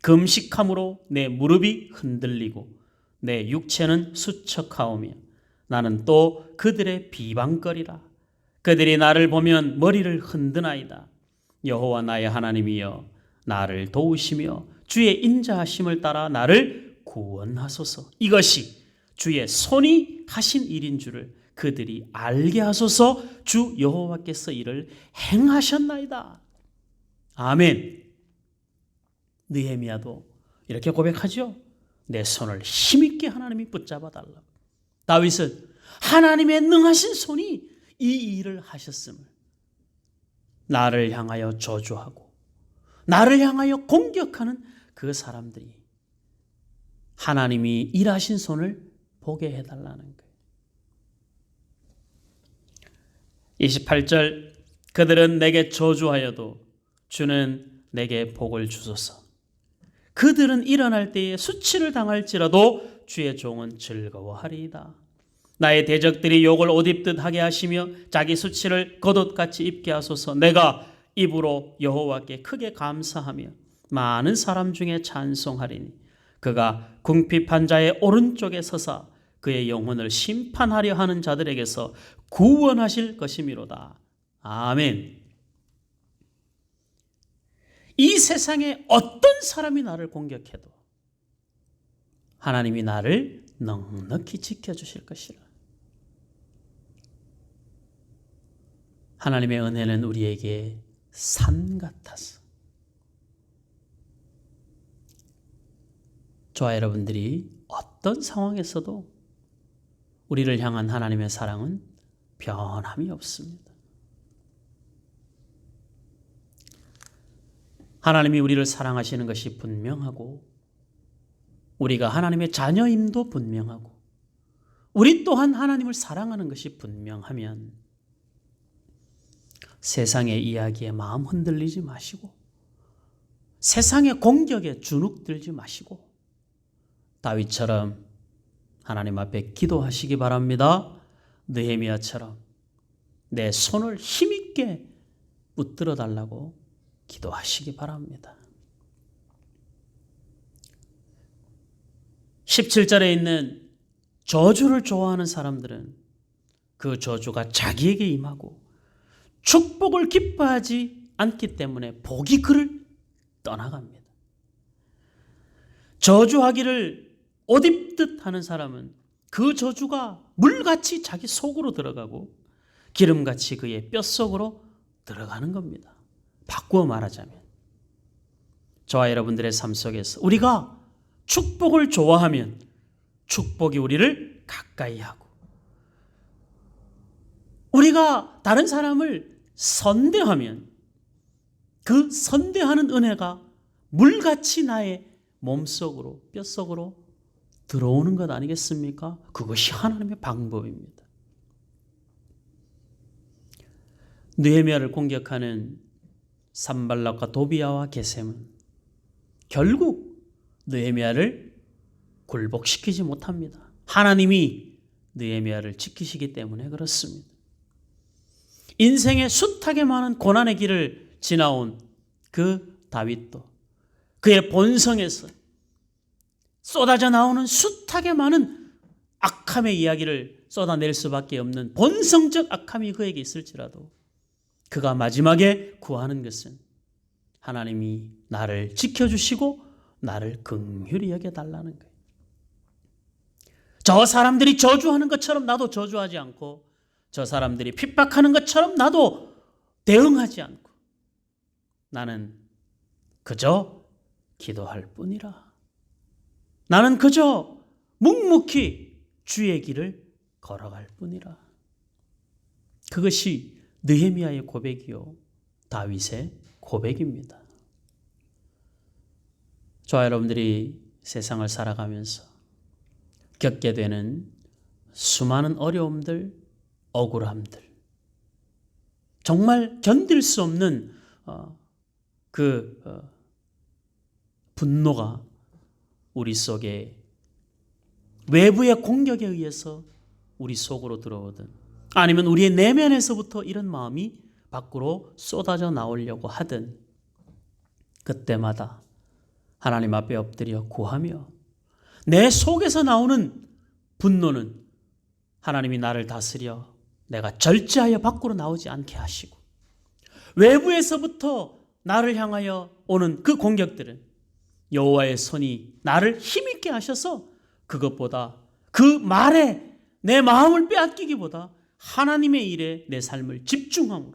S3: 금식함으로 내 무릎이 흔들리고 내 육체는 수척하오며 나는 또 그들의 비방거리라. 그들이 나를 보면 머리를 흔드나이다. 여호와 나의 하나님이여, 나를 도우시며 주의 인자하심을 따라 나를 구원하소서. 이것이 주의 손이 하신 일인 줄을 그들이 알게 하소서. 주 여호와께서 이를 행하셨나이다. 아멘. 느헤미야도 이렇게 고백하죠. 내 손을 힘있게 하나님이 붙잡아 달라고. 다윗은 하나님의 능하신 손이 이 일을 하셨음을, 나를 향하여 저주하고 나를 향하여 공격하는 그 사람들이 하나님이 일하신 손을 보게 해달라는 거예요. 28절, 그들은 내게 저주하여도 주는 내게 복을 주소서. 그들은 일어날 때에 수치를 당할지라도 주의 종은 즐거워하리이다. 나의 대적들이 욕을 옷 입듯 하게 하시며 자기 수치를 겉옷같이 입게 하소서. 내가 입으로 여호와께 크게 감사하며 많은 사람 중에 찬송하리니 그가 궁핍한 자의 오른쪽에 서사 그의 영혼을 심판하려 하는 자들에게서 구원하실 것이미로다. 아멘. 이 세상에 어떤 사람이 나를 공격해도 하나님이 나를 넉넉히 지켜주실 것이라. 하나님의 은혜는 우리에게 산 같아서, 저와 여러분들이 어떤 상황에서도 우리를 향한 하나님의 사랑은 변함이 없습니다. 하나님이 우리를 사랑하시는 것이 분명하고 우리가 하나님의 자녀임도 분명하고 우리 또한 하나님을 사랑하는 것이 분명하면 세상의 이야기에 마음 흔들리지 마시고 세상의 공격에 주눅들지 마시고 다윗처럼 하나님 앞에 기도하시기 바랍니다. 느헤미야처럼 내 손을 힘있게 붙들어 달라고 기도하시기 바랍니다. 17절에 있는 저주를 좋아하는 사람들은 그 저주가 자기에게 임하고 축복을 기뻐하지 않기 때문에 복이 그를 떠나갑니다. 저주하기를 옷 입듯 하는 사람은 그 저주가 물같이 자기 속으로 들어가고 기름같이 그의 뼛속으로 들어가는 겁니다. 바꾸어 말하자면 저와 여러분들의 삶 속에서 우리가 축복을 좋아하면 축복이 우리를 가까이 하고 우리가 다른 사람을 선대하면 그 선대하는 은혜가 물같이 나의 몸속으로 뼛속으로 들어오는 것 아니겠습니까? 그것이 하나님의 방법입니다. 느헤미야를 공격하는 산발락과 도비야와 게셈은 결국 느헤미야를 굴복시키지 못합니다. 하나님이 느헤미야를 지키시기 때문에 그렇습니다. 인생의 숱하게 많은 고난의 길을 지나온 그 다윗도 그의 본성에서 쏟아져 나오는 숱하게 많은 악함의 이야기를 쏟아낼 수밖에 없는 본성적 악함이 그에게 있을지라도 그가 마지막에 구하는 것은 하나님이 나를 지켜주시고 나를 긍휼히 여겨달라는 거예요. 저 사람들이 저주하는 것처럼 나도 저주하지 않고 저 사람들이 핍박하는 것처럼 나도 대응하지 않고 나는 그저 기도할 뿐이라. 나는 그저 묵묵히 주의 길을 걸어갈 뿐이라. 그것이 느헤미야의 고백이요 다윗의 고백입니다. 저와 여러분들이 세상을 살아가면서 겪게 되는 수많은 어려움들, 억울함들, 정말 견딜 수 없는 분노가 우리 속에 외부의 공격에 의해서 우리 속으로 들어오든 아니면 우리의 내면에서부터 이런 마음이 밖으로 쏟아져 나오려고 하든 그때마다 하나님 앞에 엎드려 구하며 내 속에서 나오는 분노는 하나님이 나를 다스려 내가 절제하여 밖으로 나오지 않게 하시고 외부에서부터 나를 향하여 오는 그 공격들은 여호와의 손이 나를 힘있게 하셔서 그것보다 그 말에 내 마음을 빼앗기기보다 하나님의 일에 내 삶을 집중함으로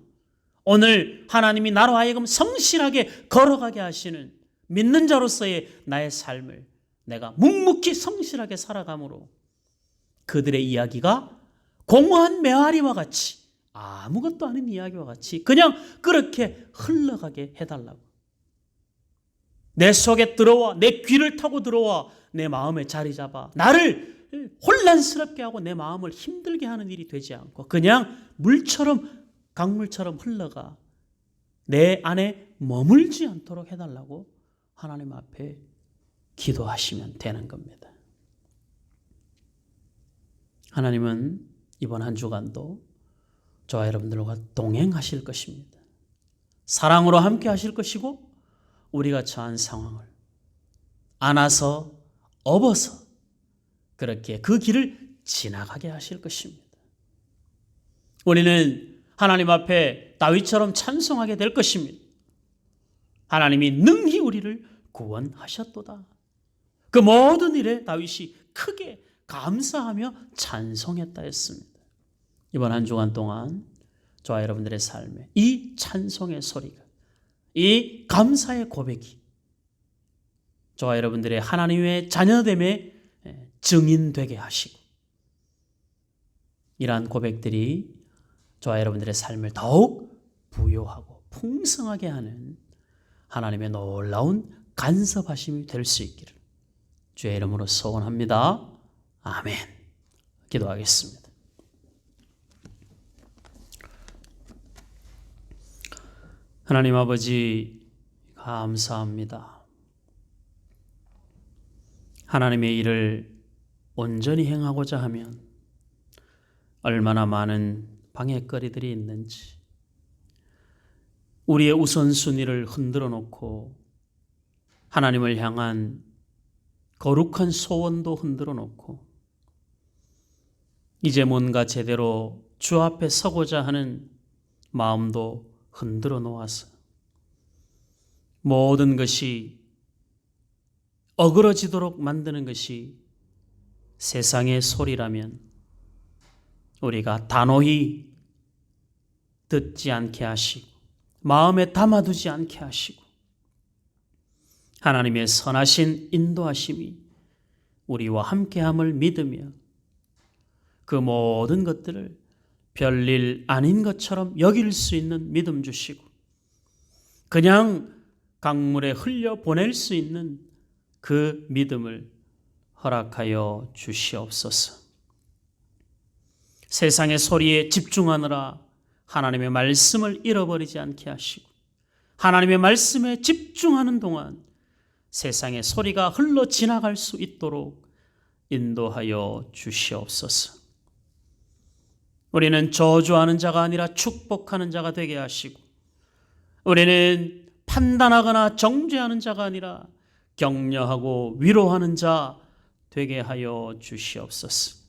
S3: 오늘 하나님이 나로 하여금 성실하게 걸어가게 하시는 믿는 자로서의 나의 삶을 내가 묵묵히 성실하게 살아감으로 그들의 이야기가 공허한 메아리와 같이 아무것도 아닌 이야기와 같이 그냥 그렇게 흘러가게 해달라고. 내 속에 들어와 내 귀를 타고 들어와 내 마음에 자리 잡아 나를 혼란스럽게 하고 내 마음을 힘들게 하는 일이 되지 않고 그냥 물처럼 강물처럼 흘러가 내 안에 머물지 않도록 해달라고 하나님 앞에 기도하시면 되는 겁니다. 하나님은 이번 한 주간도 저와 여러분들과 동행하실 것입니다. 사랑으로 함께 하실 것이고 우리가 처한 상황을 안아서 업어서 그렇게 그 길을 지나가게 하실 것입니다. 우리는 하나님 앞에 다윗처럼 찬송하게 될 것입니다. 하나님이 능히 우리를 구원하셨도다. 그 모든 일에 다윗이 크게 감사하며 찬송했다 했습니다. 이번 한 주간 동안 저와 여러분들의 삶에 이 찬송의 소리가 이 감사의 고백이 저와 여러분들의 하나님의 자녀됨에 증인되게 하시고 이러한 고백들이 저와 여러분들의 삶을 더욱 부요하고 풍성하게 하는 하나님의 놀라운 간섭하심이 될 수 있기를 주의 이름으로 소원합니다. 아멘. 기도하겠습니다. 하나님 아버지 감사합니다. 하나님의 일을 온전히 행하고자 하면 얼마나 많은 방해거리들이 있는지, 우리의 우선순위를 흔들어 놓고 하나님을 향한 거룩한 소원도 흔들어 놓고 이제 뭔가 제대로 주 앞에 서고자 하는 마음도 흔들어 놓아서 모든 것이 어그러지도록 만드는 것이 세상의 소리라면 우리가 단호히 듣지 않게 하시고 마음에 담아두지 않게 하시고 하나님의 선하신 인도하심이 우리와 함께함을 믿으며 그 모든 것들을 별일 아닌 것처럼 여길 수 있는 믿음 주시고 그냥 강물에 흘려 보낼 수 있는 그 믿음을 허락하여 주시옵소서. 세상의 소리에 집중하느라 하나님의 말씀을 잃어버리지 않게 하시고 하나님의 말씀에 집중하는 동안 세상의 소리가 흘러 지나갈 수 있도록 인도하여 주시옵소서. 우리는 저주하는 자가 아니라 축복하는 자가 되게 하시고 우리는 판단하거나 정죄하는 자가 아니라 격려하고 위로하는 자 되게 하여 주시옵소서.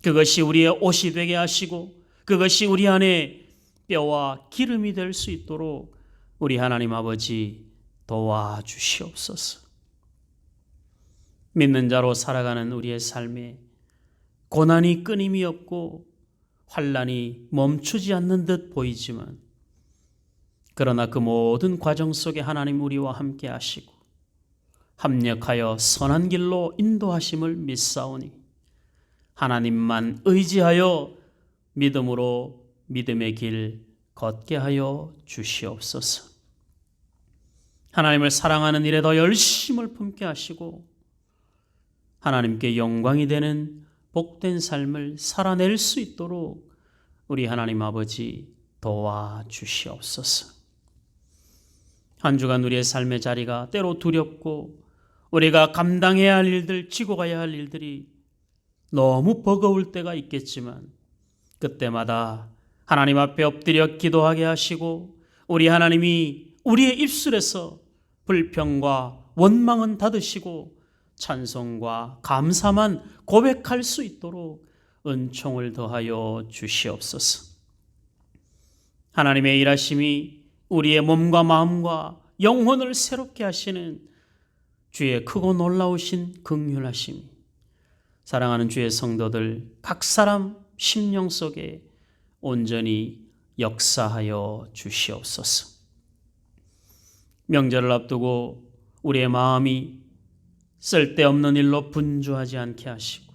S3: 그것이 우리의 옷이 되게 하시고 그것이 우리 안에 뼈와 기름이 될 수 있도록 우리 하나님 아버지 도와주시옵소서. 믿는 자로 살아가는 우리의 삶에 고난이 끊임이 없고 환난이 멈추지 않는 듯 보이지만 그러나 그 모든 과정 속에 하나님 우리와 함께 하시고 합력하여 선한 길로 인도하심을 믿사오니 하나님만 의지하여 믿음으로 믿음의 길 걷게 하여 주시옵소서. 하나님을 사랑하는 일에 더 열심을 품게 하시고 하나님께 영광이 되는 복된 삶을 살아낼 수 있도록 우리 하나님 아버지 도와주시옵소서. 한 주간 우리의 삶의 자리가 때로 두렵고 우리가 감당해야 할 일들, 지고 가야 할 일들이 너무 버거울 때가 있겠지만 그때마다 하나님 앞에 엎드려 기도하게 하시고 우리 하나님이 우리의 입술에서 불평과 원망은 닫으시고 찬송과 감사만 고백할 수 있도록 은총을 더하여 주시옵소서. 하나님의 일하심이 우리의 몸과 마음과 영혼을 새롭게 하시는 주의 크고 놀라우신 긍휼하심이 사랑하는 주의 성도들 각 사람 심령 속에 온전히 역사하여 주시옵소서. 명절을 앞두고 우리의 마음이 쓸데없는 일로 분주하지 않게 하시고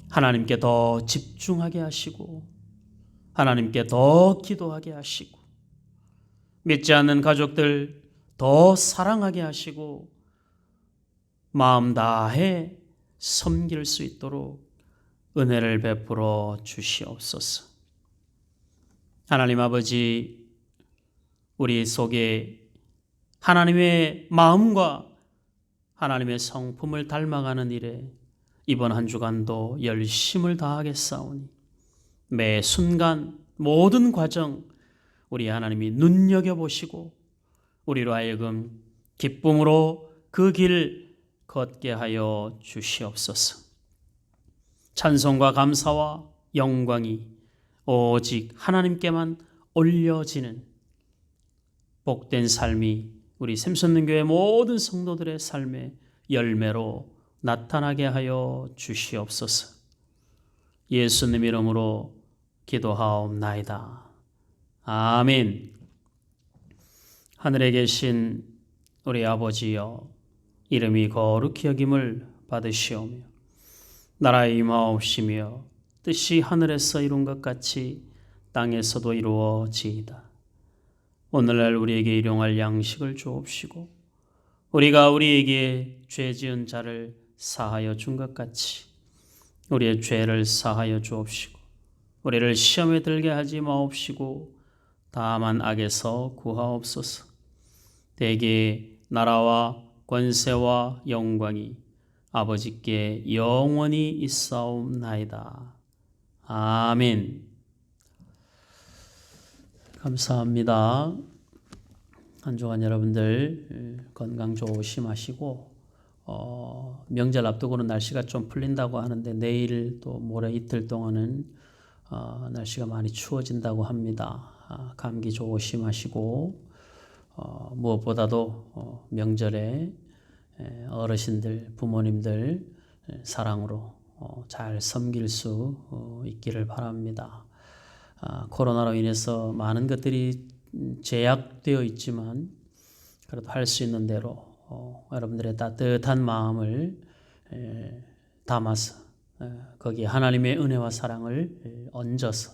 S3: 하나님께 더 집중하게 하시고 하나님께 더 기도하게 하시고 믿지 않는 가족들 더 사랑하게 하시고 마음 다해 섬길 수 있도록 은혜를 베풀어 주시옵소서. 하나님 아버지, 우리 속에 하나님의 마음과 하나님의 성품을 닮아가는 일에 이번 한 주간도 열심을 다하겠사오니 매 순간 모든 과정 우리 하나님이 눈여겨보시고 우리로 하여금 기쁨으로 그 길 걷게 하여 주시옵소서. 찬송과 감사와 영광이 오직 하나님께만 올려지는 복된 삶이 우리 샘솟는 교회 모든 성도들의 삶의 열매로 나타나게 하여 주시옵소서. 예수님 이름으로 기도하옵나이다. 아멘. 하늘에 계신 우리 아버지여, 이름이 거룩히 여김을 받으시오며 나라의 임하옵시며 뜻이 하늘에서 이룬 것 같이 땅에서도 이루어지이다. 오늘날 우리에게 일용할 양식을 주옵시고 우리가 우리에게 죄 지은 자를 사하여 준 것 같이 우리의 죄를 사하여 주옵시고 우리를 시험에 들게 하지 마옵시고 다만 악에서 구하옵소서. 대개 나라와 권세와 영광이 아버지께 영원히 있사옵나이다. 아멘. 감사합니다. 한 주간 여러분들 건강 조심하시고 명절 앞두고는 날씨가 좀 풀린다고 하는데 내일 또 모레 이틀 동안은 날씨가 많이 추워진다고 합니다. 감기 조심하시고 무엇보다도 명절에 어르신들, 부모님들 사랑으로 잘 섬길 수 있기를 바랍니다. 코로나로 인해서 많은 것들이 제약되어 있지만 그래도 할 수 있는 대로 여러분들의 따뜻한 마음을 담아서 거기에 하나님의 은혜와 사랑을 얹어서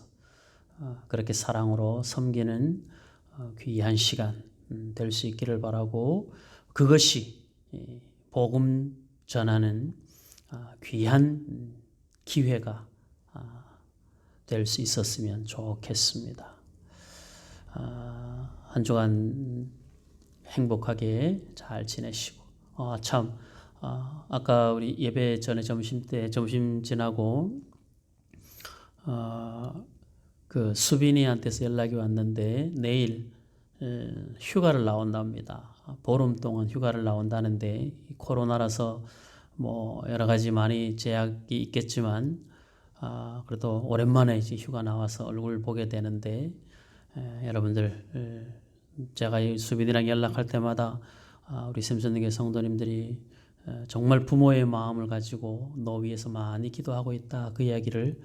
S3: 그렇게 사랑으로 섬기는 귀한 시간 될 수 있기를 바라고 그것이 복음 전하는 귀한 기회가 될 수 있었으면 좋겠습니다. 한 주간 행복하게 잘 지내시고 아까 우리 예배 전에 점심 지나고 그 수빈이한테서 연락이 왔는데 내일 휴가를 나온답니다. 보름 동안 휴가를 나온다는데 코로나라서 뭐 여러 가지 많이 제약이 있겠지만 그래도 오랜만에 이제 휴가 나와서 얼굴 보게 되는데 여러분들 제가 수빈이랑 연락할 때마다 우리 샘선교회 성도님들이 정말 부모의 마음을 가지고 너 위해서 많이 기도하고 있다 그 이야기를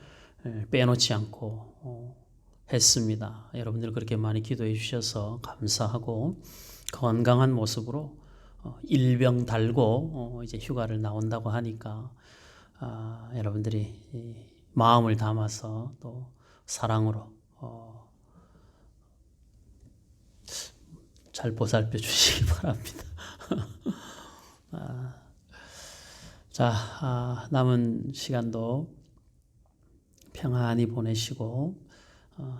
S3: 빼놓지 않고 했습니다. 여러분들 그렇게 많이 기도해 주셔서 감사하고 건강한 모습으로 일병 달고 이제 휴가를 나온다고 하니까 여러분들이 마음을 담아서 또 사랑으로 잘 보살펴 주시기 바랍니다. 자, 남은 시간도 평안히 보내시고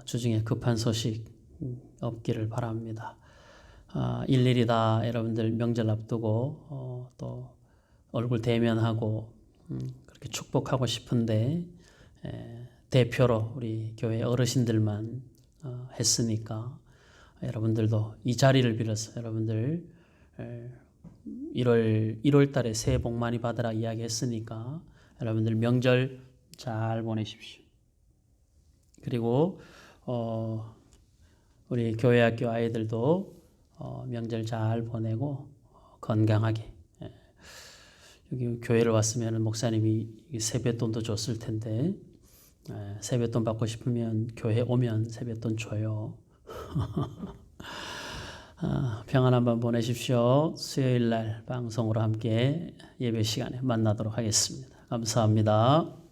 S3: 주중에 급한 소식 없기를 바랍니다. 일일이 다 여러분들 명절 앞두고 또 얼굴 대면하고 그렇게 축복하고 싶은데 대표로 우리 교회 어르신들만 했으니까 여러분들도 이 자리를 빌어서 여러분들 1월 달에 새해 복 많이 받으라 이야기했으니까 여러분들 명절 잘 보내십시오. 그리고 우리 교회 학교 아이들도 명절 잘 보내고 건강하게 여기 교회를 왔으면 목사님이 세뱃돈도 줬을 텐데 세뱃돈 받고 싶으면 교회 오면 세뱃돈 줘요. 평안한 밤 보내십시오. 수요일 날 방송으로 함께 예배 시간에 만나도록 하겠습니다. 감사합니다.